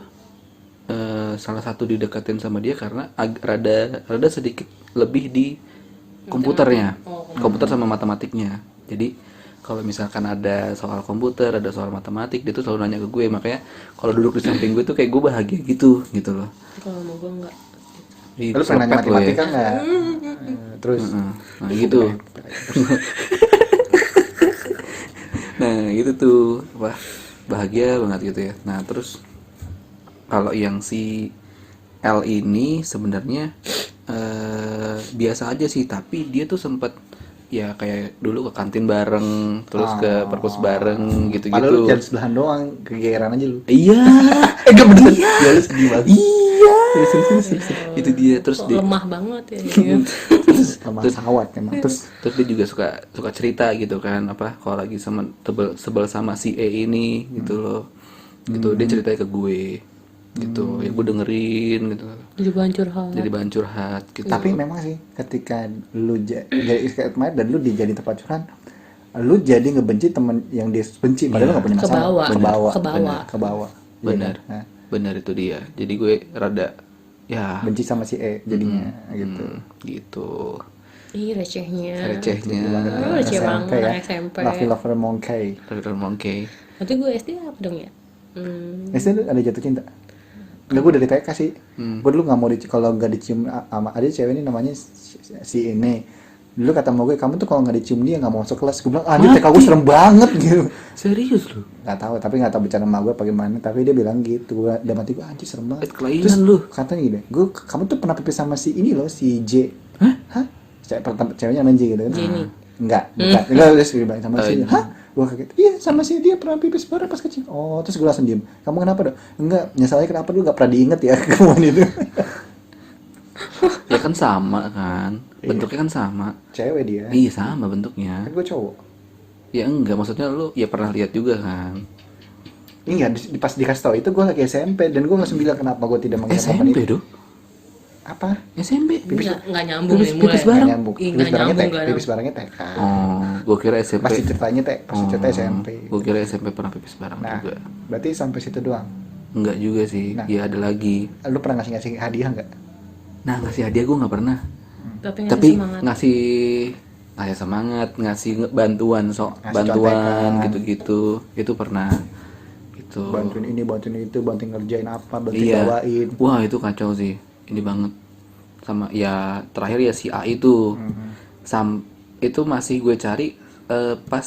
[SPEAKER 3] salah satu dideketin sama dia karena rada sedikit lebih di komputernya. Komputer sama matematiknya. Jadi kalau misalkan ada soal komputer, ada soal matematik, dia tuh selalu nanya ke gue. Makanya kalau duduk di samping gue tuh kayak gue bahagia gitu loh.
[SPEAKER 2] Kalau mau gue enggak.
[SPEAKER 3] Ih,
[SPEAKER 1] Lu pernah nanya
[SPEAKER 3] sopet lo ya.
[SPEAKER 1] matematika nggak? Terus
[SPEAKER 3] Nah gitu. Nah gitu tuh apa, bahagia banget gitu ya. Nah terus kalau yang si L ini sebenarnya biasa aja sih, tapi dia tuh sempet ya kayak dulu ke kantin bareng, terus ke perpus bareng
[SPEAKER 1] padahal lu
[SPEAKER 3] gitu-gitu.
[SPEAKER 1] jalan sebelahan doang, kegeeran aja lu.
[SPEAKER 3] Iya,
[SPEAKER 1] Enggak bener. Ya lu sedih banget.
[SPEAKER 3] iya, itu dia. Terus
[SPEAKER 2] Kok
[SPEAKER 3] dia
[SPEAKER 2] lemah banget ya.
[SPEAKER 1] Sama sawat emang. Terus
[SPEAKER 3] terus dia juga suka cerita gitu kan, apa kalau lagi sama sebel sama si E ini gitu loh, gitu dia ceritanya ke gue gitu, ya gue dengerin gitu,
[SPEAKER 2] Jadi bahan curhat.
[SPEAKER 3] jadi bahan curhat gitu.
[SPEAKER 1] tapi memang sih ketika lu jadi kemarin dan lu dijadi tempat curhat, lu jadi ngebenci temen yang dia benci padahal lu nggak punya masalah.
[SPEAKER 2] Kebawa.
[SPEAKER 1] Kebawa.
[SPEAKER 2] Kebawa.
[SPEAKER 1] Kebawa. Iya
[SPEAKER 3] Benar,
[SPEAKER 1] kan? Nah,
[SPEAKER 3] benar itu dia. Jadi gue rada ya
[SPEAKER 1] benci sama si E jadinya gitu.
[SPEAKER 3] gitu.
[SPEAKER 2] Ih, recehnya.
[SPEAKER 3] Recehnya.
[SPEAKER 2] Receh banget
[SPEAKER 1] ya.
[SPEAKER 2] anak SMP.
[SPEAKER 1] Lucky Lover Monkey.
[SPEAKER 3] Rider Monkey.
[SPEAKER 2] Nanti gue SD apa dong ya?
[SPEAKER 1] SD lu ada jatuh cinta? Enggak, gue dari TK sih. Gue dulu nggak mau kalau nggak dicium sama ada cewek ini namanya si ini. Dulu kata sama gue, kamu tuh kalau nggak dicium dia nggak mau masuk kelas. Gue bilang, ah ini TK gue serem banget gitu.
[SPEAKER 3] Serius lu?
[SPEAKER 1] Nggak tahu, tapi nggak tahu bicara sama gue apa gimana. Tapi dia bilang gitu. Gue udah mati, gue anjir serem banget.
[SPEAKER 3] Kelainan lu.
[SPEAKER 1] Katanya gini, gue kamu tuh pernah pipis sama si ini loh, si J. Hah? Ceweknya namanya J gitu kan?
[SPEAKER 2] Jenny.
[SPEAKER 1] Enggak, udah sih bilang sama si. Hah? Gue kaget. Iya, sama si dia pernah pipis bareng pas kecil. Oh, terus gue langsung diem. Kamu kenapa dong? Enggak, nyesalnya kenapa dulu nggak pernah diinget ya kemauan itu.
[SPEAKER 3] Ya kan sama kan, bentuknya kan sama.
[SPEAKER 1] Cewek dia.
[SPEAKER 3] Iya sama bentuknya.
[SPEAKER 1] Kan gue cowok.
[SPEAKER 3] Ya enggak, maksudnya lu ya pernah lihat juga kan.
[SPEAKER 1] Iya, pas dikasih tau itu gue lagi SMP dan gue langsung bilang kenapa gue tidak mengingatkan
[SPEAKER 3] SMP
[SPEAKER 1] itu.
[SPEAKER 3] dong.
[SPEAKER 1] Apa?
[SPEAKER 3] SMP.
[SPEAKER 2] Nggak nyambung
[SPEAKER 3] pipis-
[SPEAKER 2] nih mulai.
[SPEAKER 3] pipis bareng.
[SPEAKER 1] Nggak nyambung.
[SPEAKER 2] Ih,
[SPEAKER 1] Pipis
[SPEAKER 2] nggak
[SPEAKER 1] barangnya
[SPEAKER 2] nyambung,
[SPEAKER 1] TK.
[SPEAKER 2] nggak
[SPEAKER 1] Pipis barangnya TK.
[SPEAKER 3] Oh, gua kira SMP.
[SPEAKER 1] Pasti ceritanya pasti cerita SMP.
[SPEAKER 3] Gua kira SMP pernah pipis bareng
[SPEAKER 1] Nah,
[SPEAKER 3] juga.
[SPEAKER 1] berarti sampai situ doang.
[SPEAKER 3] Enggak juga sih.
[SPEAKER 1] Nah.
[SPEAKER 3] Ya ada lagi.
[SPEAKER 1] Lu pernah ngasih hadiah nggak?
[SPEAKER 3] Nah, ngasih hadiah gua nggak pernah.
[SPEAKER 2] Tapi
[SPEAKER 3] Tapi
[SPEAKER 2] semangat.
[SPEAKER 3] ngasih semangat, ngasih bantuan
[SPEAKER 1] Ngasih
[SPEAKER 3] bantuan
[SPEAKER 1] contekan.
[SPEAKER 3] gitu-gitu. Itu pernah. Gitu.
[SPEAKER 1] Bantuin ini, bantuin itu, bantuin ngerjain apa, bantuin
[SPEAKER 3] Iya.
[SPEAKER 1] bawain.
[SPEAKER 3] Wah, itu kacau sih. Ini banget. Sama ya terakhir ya si A itu. Itu masih gue cari pas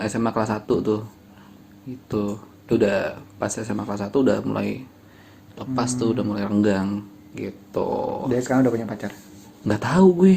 [SPEAKER 3] SMA kelas 1 tuh. Itu udah pas SMA kelas 1 udah mulai lepas tuh, udah mulai renggang gitu.
[SPEAKER 1] Dia sekarang udah punya pacar.
[SPEAKER 3] Nggak tahu gue.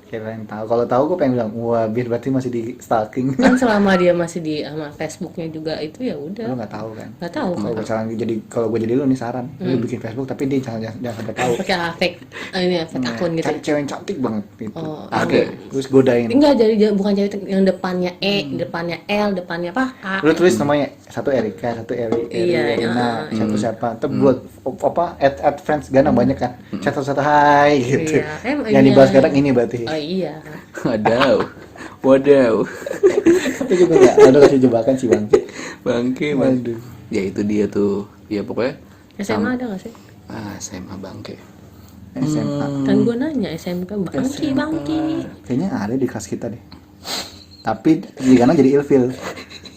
[SPEAKER 1] Kirain tahu. Kalau tahu gue pengen bilang, wah, biar berarti masih di stalking.
[SPEAKER 2] Kan selama dia masih di sama Facebooknya juga itu ya
[SPEAKER 1] Lu
[SPEAKER 2] udah.
[SPEAKER 1] nggak tahu kan?
[SPEAKER 2] Nggak tahu.
[SPEAKER 1] Kalau misalnya kalau gue jadi lu nih saran, lu bikin Facebook tapi dia jangan sampai tahu.
[SPEAKER 2] Pakai fake ini ya, fake akun gitu.
[SPEAKER 1] Cari cewek yang cantik banget gitu.
[SPEAKER 2] Oh,
[SPEAKER 3] Oke.
[SPEAKER 1] Terus godain.
[SPEAKER 2] Enggak jadi bukan cewek yang depannya E, depannya L, depannya apa? A.
[SPEAKER 1] Lu tulis namanya satu Erika, satu
[SPEAKER 2] Iya,
[SPEAKER 1] Erina, satu siapa? Terus buat apa? Add friends Gana banyak kan? Satu Hai gitu.
[SPEAKER 2] Iya,
[SPEAKER 1] Yang
[SPEAKER 2] iya.
[SPEAKER 1] dibahas kadang ini berarti.
[SPEAKER 2] Oh iya.
[SPEAKER 3] Wadaw.
[SPEAKER 1] Tapi juga nggak ada kasih jebakan sih bang.
[SPEAKER 3] Bangke,
[SPEAKER 1] Waduh.
[SPEAKER 3] ya itu dia tuh. Ya pokoknya
[SPEAKER 2] SMA ada nggak sih?
[SPEAKER 3] SMA bangke.
[SPEAKER 1] SMA.
[SPEAKER 2] Kan gue nanya SMK bangki.
[SPEAKER 1] Kayaknya ada di kelas kita deh. Tapi di Gana jadi ilfil.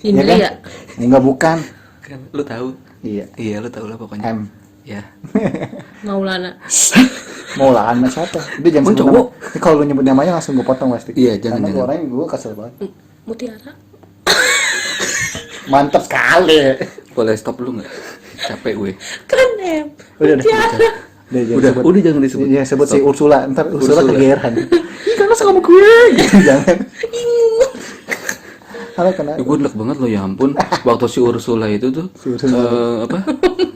[SPEAKER 2] Indri ya?
[SPEAKER 1] Enggak, bukan.
[SPEAKER 3] Kan lu tahu?
[SPEAKER 1] Iya.
[SPEAKER 3] Iya, lu tahu lah pokoknya.
[SPEAKER 1] M.
[SPEAKER 3] Ya.
[SPEAKER 2] Maulana.
[SPEAKER 1] Mau lah anak siapa? Dia jangan
[SPEAKER 3] Oh,
[SPEAKER 1] sebut
[SPEAKER 3] cowok.
[SPEAKER 1] nama. Ini kalau lu nyebut namanya langsung gue potong pasti.
[SPEAKER 3] Iya, jangan,
[SPEAKER 1] Karena
[SPEAKER 3] jangan.
[SPEAKER 1] orangnya gue kesel banget.
[SPEAKER 2] Mutiara.
[SPEAKER 1] Mantap sekali.
[SPEAKER 3] Boleh stop lu nggak? Capek gue.
[SPEAKER 2] Kan M.
[SPEAKER 1] Udah.
[SPEAKER 2] Mutiara.
[SPEAKER 3] Udah jangan disebut.
[SPEAKER 1] Iya, sebut si
[SPEAKER 3] Stop.
[SPEAKER 1] Ursula. Ntar Ursula
[SPEAKER 3] Ursula.
[SPEAKER 1] kegeeran. Ih, karena sama gue. Gitu, jangan. Halo, kenal.
[SPEAKER 3] Gue enak banget loh, ya ampun. Waktu si Ursula itu tuh
[SPEAKER 1] Si Ursula.
[SPEAKER 3] apa?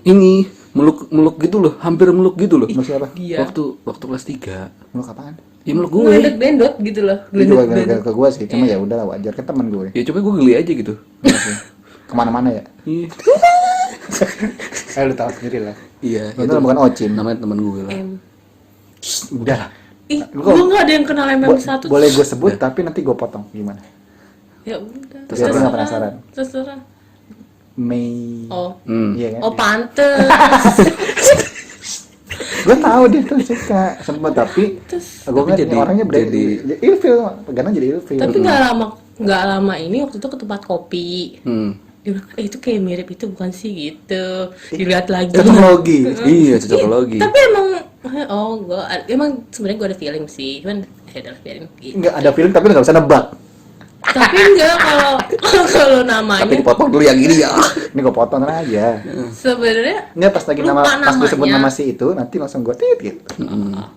[SPEAKER 3] Ini meluk gitu loh, hampir meluk gitu loh.
[SPEAKER 1] Masih apa?
[SPEAKER 2] Iya.
[SPEAKER 3] Waktu kelas 3.
[SPEAKER 1] Meluk apaan?
[SPEAKER 3] Ya meluk gue.
[SPEAKER 2] Ngeledek bendot gitu loh.
[SPEAKER 1] Dia juga
[SPEAKER 2] Ngeledek
[SPEAKER 1] gara-gara
[SPEAKER 2] bendot.
[SPEAKER 1] ke gue sih. Cuma ya udahlah wajar kan teman gue.
[SPEAKER 3] Ya coba gue geli aja gitu.
[SPEAKER 1] Kemana-mana ya.
[SPEAKER 3] Iya.
[SPEAKER 1] Lu tahu sendiri lah.
[SPEAKER 3] Iya,
[SPEAKER 1] Itu bukan Ocin.
[SPEAKER 3] namanya teman gue lah.
[SPEAKER 2] M.
[SPEAKER 1] Udah lah.
[SPEAKER 2] Ih,
[SPEAKER 1] Gua-
[SPEAKER 2] gue nggak ada yang kenal MM1.
[SPEAKER 1] Boleh gue sebut tapi nanti gue potong. Gimana?
[SPEAKER 2] Ya udah.
[SPEAKER 1] Terus aku nggak penasaran.
[SPEAKER 2] Terserah.
[SPEAKER 1] Mei.
[SPEAKER 2] Oh.
[SPEAKER 1] Iya kan?
[SPEAKER 2] Oh pantes.
[SPEAKER 1] Gue tahu dia tuh suka sempet tapi
[SPEAKER 2] Terus.
[SPEAKER 1] gue kan
[SPEAKER 3] jadi-
[SPEAKER 1] orangnya
[SPEAKER 3] jadi-
[SPEAKER 1] ilfil. Karena jadi ilfil.
[SPEAKER 2] tapi nggak lama nggak lama ini waktu itu ke tempat kopi.
[SPEAKER 3] Hmm.
[SPEAKER 2] Dia bilang, itu kayak mirip itu bukan sih gitu. Dilihat lagi.
[SPEAKER 1] Teknologi.
[SPEAKER 3] Iya, cocokologi.
[SPEAKER 2] Tapi emang emang sebenarnya gue ada feeling sih, cuman ya udah biarin gitu.
[SPEAKER 1] Nggak ada film tapi nggak bisa nebak.
[SPEAKER 2] Tapi enggak kalau
[SPEAKER 3] Tapi
[SPEAKER 2] namanya
[SPEAKER 3] dipotong dulu yang ini ya.
[SPEAKER 1] Ini gue potong aja.
[SPEAKER 2] sebenarnya
[SPEAKER 1] Nggak pas lagi
[SPEAKER 2] lupa
[SPEAKER 1] pas disebut
[SPEAKER 2] namanya.
[SPEAKER 1] nama si itu nanti langsung gue tit gitu. Nah,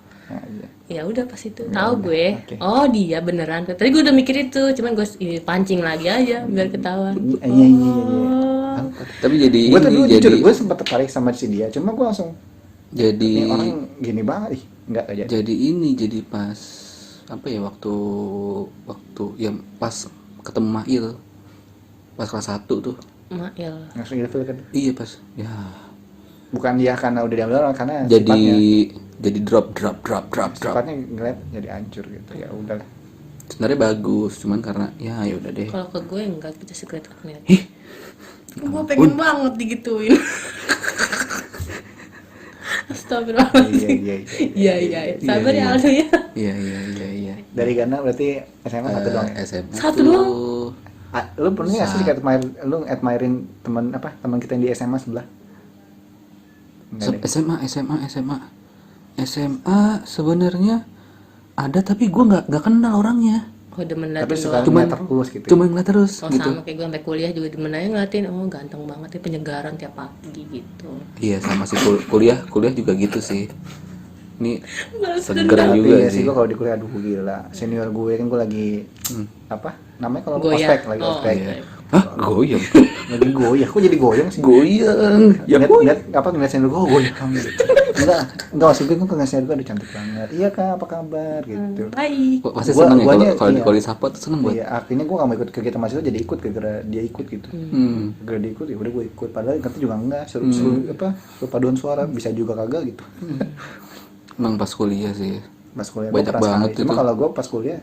[SPEAKER 1] iya.
[SPEAKER 2] Ya udah pas itu tahu gue.
[SPEAKER 1] oke.
[SPEAKER 2] Oh, dia beneran. Tadi gue udah mikir itu, cuman gue pancing lagi aja biar ketahuan.
[SPEAKER 1] Iya.
[SPEAKER 2] Oh.
[SPEAKER 3] Tapi jadi
[SPEAKER 1] Gue tuh
[SPEAKER 3] ini
[SPEAKER 1] dulu
[SPEAKER 3] jadi
[SPEAKER 1] jujur gue sempat tertarik sama si dia, cuma gue langsung
[SPEAKER 3] jadi
[SPEAKER 1] ini orang gini banget ih, nggak aja.
[SPEAKER 3] jadi pas apa ya waktu yang pas ketemu Mail pas kelas 1 tuh.
[SPEAKER 2] Mail.
[SPEAKER 1] Langsung ilfil kan.
[SPEAKER 3] Iya pas ya
[SPEAKER 1] Bukan dia karena udah diambil orang, karena
[SPEAKER 3] jadi drop
[SPEAKER 1] sifatnya ngeliat jadi hancur gitu. Ya udah.
[SPEAKER 3] sebenarnya bagus cuman karena ya udah deh.
[SPEAKER 2] Kalau ke gue enggak, kita secret admirer.
[SPEAKER 3] Ih,
[SPEAKER 2] Gue pengen banget digituin. Astagfirullahaladzim. Iya. Sabar ya Aldo ya.
[SPEAKER 3] iya.
[SPEAKER 1] Dari Ghana berarti SMA satu doang ya?
[SPEAKER 3] SMA
[SPEAKER 2] Satu
[SPEAKER 3] tuh,
[SPEAKER 2] doang?
[SPEAKER 1] Lu pernah nggak sih lu admirein teman kita yang di SMA sebelah? Nggak deh.
[SPEAKER 3] SMA sebenarnya ada tapi gue nggak kenal orangnya.
[SPEAKER 2] Oh, demen
[SPEAKER 1] Tapi
[SPEAKER 2] liatin
[SPEAKER 1] suka
[SPEAKER 2] doang.
[SPEAKER 1] ngeliat terus gitu.
[SPEAKER 3] Cuma ngeliat terus
[SPEAKER 2] Oh,
[SPEAKER 3] gitu.
[SPEAKER 2] sama kayak gue sampai kuliah juga demen aja ngeliatin, oh ganteng banget ya, penyegaran tiap pagi gitu.
[SPEAKER 3] Iya sama sih kuliah juga gitu sih. Ini
[SPEAKER 2] Balas
[SPEAKER 3] seger
[SPEAKER 2] dendam.
[SPEAKER 3] juga
[SPEAKER 1] Iya
[SPEAKER 3] sih.
[SPEAKER 1] sih gue kalau di kuliah aduh gila. Senior gue kan gue lagi apa? Namanya kalau
[SPEAKER 2] Goyang.
[SPEAKER 1] ospek lagi
[SPEAKER 2] Oh,
[SPEAKER 1] ospek.
[SPEAKER 2] iya.
[SPEAKER 3] Hah, goyang.
[SPEAKER 1] Lagi goyang. Kok jadi goyang sih?
[SPEAKER 3] Goyang. Ya
[SPEAKER 1] ngeliat senior gue goyang gitu. Enggak maksud gue ngeliat senior gue aduh cantik banget. Iya Kak, apa kabar gitu.
[SPEAKER 2] Baik.
[SPEAKER 3] pasti
[SPEAKER 1] Gua-
[SPEAKER 3] seneng ya
[SPEAKER 1] guanya,
[SPEAKER 3] kalau
[SPEAKER 1] iya.
[SPEAKER 3] kalau disapa tuh seneng buat.
[SPEAKER 1] Iya, artinya gue gak mau ikut kegiatan mahasiswa jadi ikut gara-gara dia ikut gitu. Gara dia ikut ya udah gue ikut. Padahal ngerti juga enggak seru paduan suara bisa juga kagak gitu.
[SPEAKER 3] Emang pas kuliah sih.
[SPEAKER 1] Pas kuliah
[SPEAKER 3] Banyak
[SPEAKER 1] gue pernah
[SPEAKER 3] banget
[SPEAKER 1] sekali. Cuma
[SPEAKER 3] itu.
[SPEAKER 1] kalau gue pas kuliah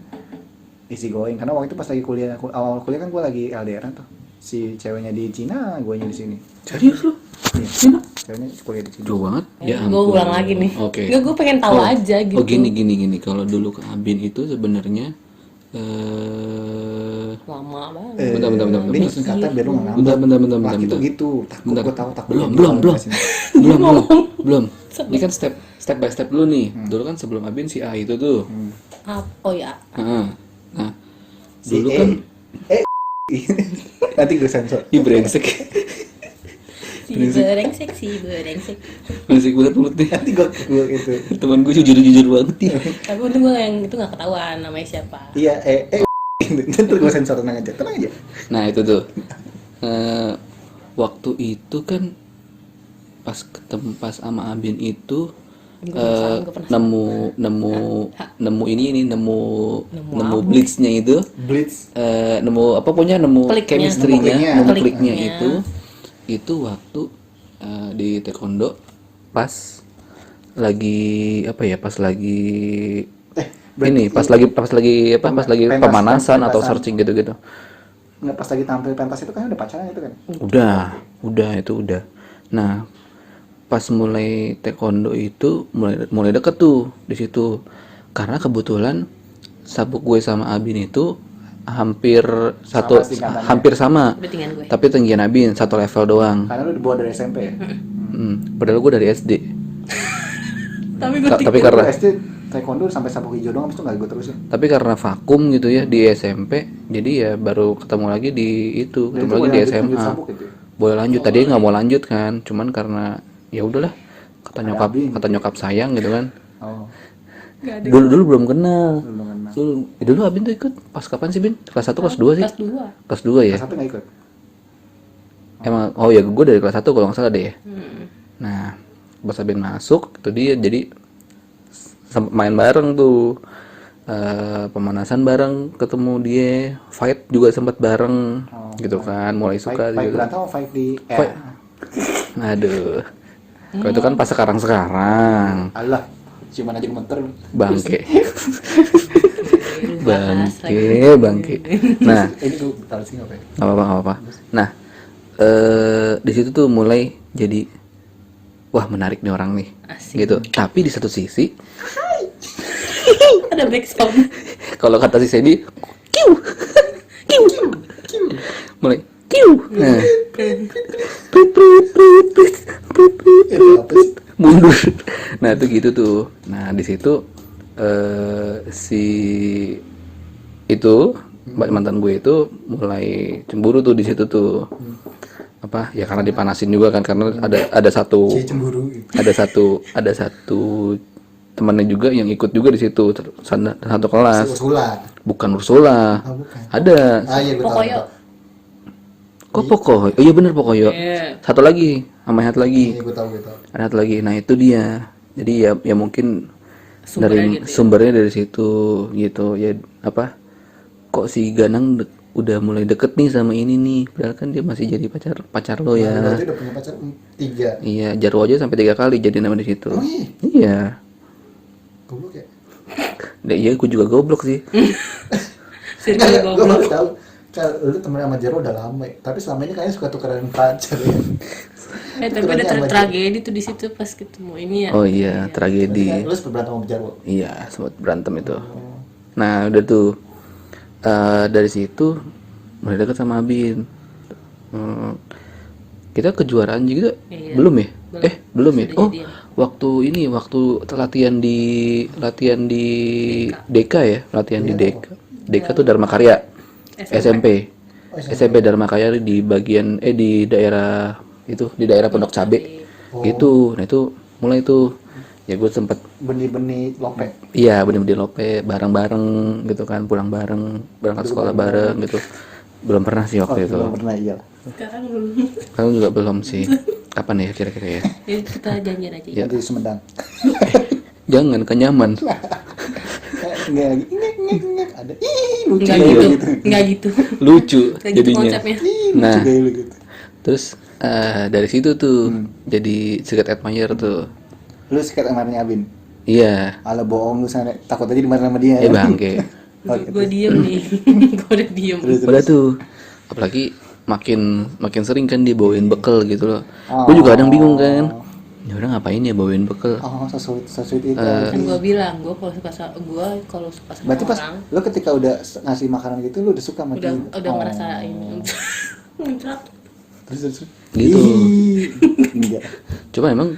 [SPEAKER 1] easy going karena waktu itu pas lagi kuliah awal kuliah kan gue lagi LDR tuh. Si ceweknya di Cina, gue di sini.
[SPEAKER 3] Serius lu?
[SPEAKER 1] Iya.
[SPEAKER 3] Cina?
[SPEAKER 1] Ceweknya kuliah di Cina.
[SPEAKER 3] Jauh banget.
[SPEAKER 2] Gue ulang lagi nih.
[SPEAKER 3] Oke.
[SPEAKER 2] Nggak, gue pengen tahu aja gitu.
[SPEAKER 3] Oh gini. Kalau dulu ke Abin itu sebenarnya
[SPEAKER 2] Lama banget.
[SPEAKER 3] bentar.
[SPEAKER 1] Dia nyusun kata biar lu nggak ngambek.
[SPEAKER 3] Bentar.
[SPEAKER 1] Laki tuh gitu. Takut
[SPEAKER 3] Bentar.
[SPEAKER 1] gue tahu takut.
[SPEAKER 3] Belum. Ini kan step by step dulu nih. Dulu kan sebelum Abin si A itu tuh.
[SPEAKER 2] Oh ya.
[SPEAKER 3] Nah,
[SPEAKER 1] Si
[SPEAKER 3] dulu kan
[SPEAKER 1] nanti gue sensor.
[SPEAKER 3] ih brengsek.
[SPEAKER 2] Si berengsek.
[SPEAKER 3] Brengsek banget mulut nih.
[SPEAKER 1] Nanti gue itu.
[SPEAKER 3] Teman gue jujur banget nih.
[SPEAKER 2] Tapi untung gue yang itu nggak ketahuan namanya siapa.
[SPEAKER 1] Iya, nanti gue sensor tenang aja.
[SPEAKER 3] Nah, itu tuh. Waktu itu kan pas sama Abin itu nemu
[SPEAKER 2] apa?
[SPEAKER 3] blitznya itu
[SPEAKER 1] Blitz.
[SPEAKER 3] nemu apa punya nemu
[SPEAKER 2] Kliknya.
[SPEAKER 3] chemistry-nya
[SPEAKER 1] Nemu
[SPEAKER 3] nemu kliknya
[SPEAKER 2] kliknya.
[SPEAKER 3] itu waktu di taekwondo pas lagi pas lagi pemanasan atau searching gitu
[SPEAKER 1] Nggak pas lagi tampil pentas itu kan udah pacaran itu kan.
[SPEAKER 3] udah nah pas mulai taekwondo itu mulai deket tuh di situ karena kebetulan sabuk gue sama Abin itu hampir
[SPEAKER 1] tingkatannya.
[SPEAKER 3] hampir sama
[SPEAKER 2] Ketinggian gue.
[SPEAKER 3] tapi tinggian Abin satu level doang.
[SPEAKER 1] Karena lu dibawa dari SMP ya.
[SPEAKER 3] Padahal gue dari SD. Tapi
[SPEAKER 1] Lu
[SPEAKER 3] karena
[SPEAKER 1] SD taekwondo sampai sabuk hijau doang, habis itu nggak gue terusin.
[SPEAKER 3] tapi karena vakum gitu ya di SMP, jadi ya baru ketemu lagi di itu,
[SPEAKER 1] Dan
[SPEAKER 3] ketemu
[SPEAKER 1] itu
[SPEAKER 3] lagi
[SPEAKER 1] boleh
[SPEAKER 3] di
[SPEAKER 1] lanjut
[SPEAKER 3] SMA.
[SPEAKER 1] sabuk itu.
[SPEAKER 3] Boleh lanjut, tadi nggak mau lanjut kan, cuman karena ya udahlah kata nyokap sayang gitu kan.
[SPEAKER 1] Oh,
[SPEAKER 3] Dulu belum kenal.
[SPEAKER 1] belum kenal.
[SPEAKER 3] Dulu Abin tuh ikut pas kapan sih Bin? Kelas 1 kelas 2 sih?
[SPEAKER 2] Kelas 2.
[SPEAKER 3] Kelas 2 ya?
[SPEAKER 1] Kelas 1 nggak ikut.
[SPEAKER 3] Emang oh ya gue dari kelas 1 kalau nggak salah deh. Nah, pas Abin masuk itu dia jadi main bareng tuh. Pemanasan bareng, ketemu dia, fight juga sempat bareng gitu kan, mulai suka
[SPEAKER 1] Fight
[SPEAKER 3] gitu.
[SPEAKER 1] berantem atau fight di
[SPEAKER 3] Fight. Aduh. Kalau itu kan pas sekarang
[SPEAKER 1] Allah, cuman aja gemeter.
[SPEAKER 3] bangke. bangke. Nah,
[SPEAKER 1] Ini gue taruh sini apa ya?
[SPEAKER 3] nggak apa-apa. Nah, di situ tuh mulai jadi wah menarik nih orang nih,
[SPEAKER 2] Asik.
[SPEAKER 3] gitu. Tapi di satu sisi,
[SPEAKER 2] Ada back sound.
[SPEAKER 3] kalau kata si Sandy, kiu, mundur. Nah itu gitu tuh. Nah di situ si itu mantan gue itu mulai cemburu tuh di situ tuh. Apa ya, karena dipanasin juga kan, karena ada satu
[SPEAKER 1] Si cemburu gitu.
[SPEAKER 3] ada satu temannya juga yang ikut juga di situ satu kelas.
[SPEAKER 1] Si Ursula.
[SPEAKER 3] Bukan Ursula.
[SPEAKER 1] Oh, bukan.
[SPEAKER 3] Ada.
[SPEAKER 1] Iya gue tahu.
[SPEAKER 2] Pokoknya
[SPEAKER 3] Kok Pocoyo? Oh iya bener Pocoyo.
[SPEAKER 2] Iya.
[SPEAKER 3] Satu lagi, sama satu lagi.
[SPEAKER 1] Iya gue tahu.
[SPEAKER 3] Ada satu lagi. Nah itu dia. Jadi ya mungkin
[SPEAKER 2] Sumbernya gitu ya.
[SPEAKER 3] sumbernya dari situ gitu. Ya apa? Kok si Ganang udah mulai deket nih sama ini nih. Padahal kan dia masih jadi pacar lo ya.
[SPEAKER 1] Berarti udah punya pacar 3.
[SPEAKER 3] Iya, Jarwo aja sampai 3 kali jadi nama di situ.
[SPEAKER 1] Oh iya?
[SPEAKER 3] Iya.
[SPEAKER 1] Goblok ya?
[SPEAKER 3] Iya, gue juga goblok sih.
[SPEAKER 2] circle
[SPEAKER 1] Gue
[SPEAKER 2] goblok.
[SPEAKER 1] baru tahu. Lu temen sama Jaro udah lama ya. Tapi selama ini kayaknya suka tukeran pacar ya.
[SPEAKER 2] Tapi ada tragedi tuh di situ pas ketemu ini ya.
[SPEAKER 3] Oh iya, tragedi.
[SPEAKER 1] Lu sempat berantem sama Jaro?
[SPEAKER 3] Iya, sempat berantem itu. Nah, udah tuh. Dari situ mulai dekat sama Abin. Kita kejuaraan juga
[SPEAKER 2] Iya.
[SPEAKER 3] belum ya? Belum ya?
[SPEAKER 2] Sudah
[SPEAKER 3] Oh,
[SPEAKER 2] jadian.
[SPEAKER 3] waktu latihan di Deka ya, latihan di Deka. Deka tuh Dharma Karya. SMP. SMP Dharma Karya di bagian di daerah itu, di daerah Pondok Cabe. Gitu. Nah, itu mulai tuh ya gue sempet
[SPEAKER 1] Benih-benih lope.
[SPEAKER 3] iya bener-bener lope bareng-bareng gitu kan, pulang bareng, berangkat sekolah bareng gitu. Belum pernah sih waktu itu.
[SPEAKER 1] Belum pernah iya.
[SPEAKER 2] Sekarang belum.
[SPEAKER 3] Kamu juga belum sih. Kapan ya kira-kira ya?
[SPEAKER 2] Ya, kita janjian aja.
[SPEAKER 3] Ya.
[SPEAKER 1] Nanti di Sumedang.
[SPEAKER 3] Jangan, kan nyaman.
[SPEAKER 1] Enggak lagi. Ngek. Ada. Ih, lucu
[SPEAKER 2] Enggak
[SPEAKER 1] gaya
[SPEAKER 2] gitu.
[SPEAKER 1] lu gitu.
[SPEAKER 2] Enggak gitu.
[SPEAKER 3] Lucu
[SPEAKER 2] Enggak gitu
[SPEAKER 3] jadinya.
[SPEAKER 2] konsepnya.
[SPEAKER 1] Ih,
[SPEAKER 3] Nah.
[SPEAKER 1] lucu gaya lu gitu.
[SPEAKER 3] Terus dari situ tuh jadi secret admirer tuh.
[SPEAKER 1] Lu sikat emarnya Abin.
[SPEAKER 3] Iya.
[SPEAKER 1] Ala bohong lu sana. Takut aja dimarahin sama dia.
[SPEAKER 3] Bangke.
[SPEAKER 2] Gue diem nih. Gue udah diem.
[SPEAKER 3] Udah tuh. Apalagi makin sering kan dia bawain bekal gitu loh.
[SPEAKER 1] Oh.
[SPEAKER 3] Gue juga kadang bingung kan. Ya udah ngapain ya bawain bekal?
[SPEAKER 1] Oh, sesulit itu.
[SPEAKER 2] Kan gue bilang, gue kalau suka sama
[SPEAKER 1] Berarti pas
[SPEAKER 2] orang
[SPEAKER 1] lu ketika udah ngasih makanan gitu lu udah suka sama dia.
[SPEAKER 2] udah ngerasa ini muncrat.
[SPEAKER 1] Terus.
[SPEAKER 3] Gitu.
[SPEAKER 1] Ih, enggak.
[SPEAKER 3] Cuma emang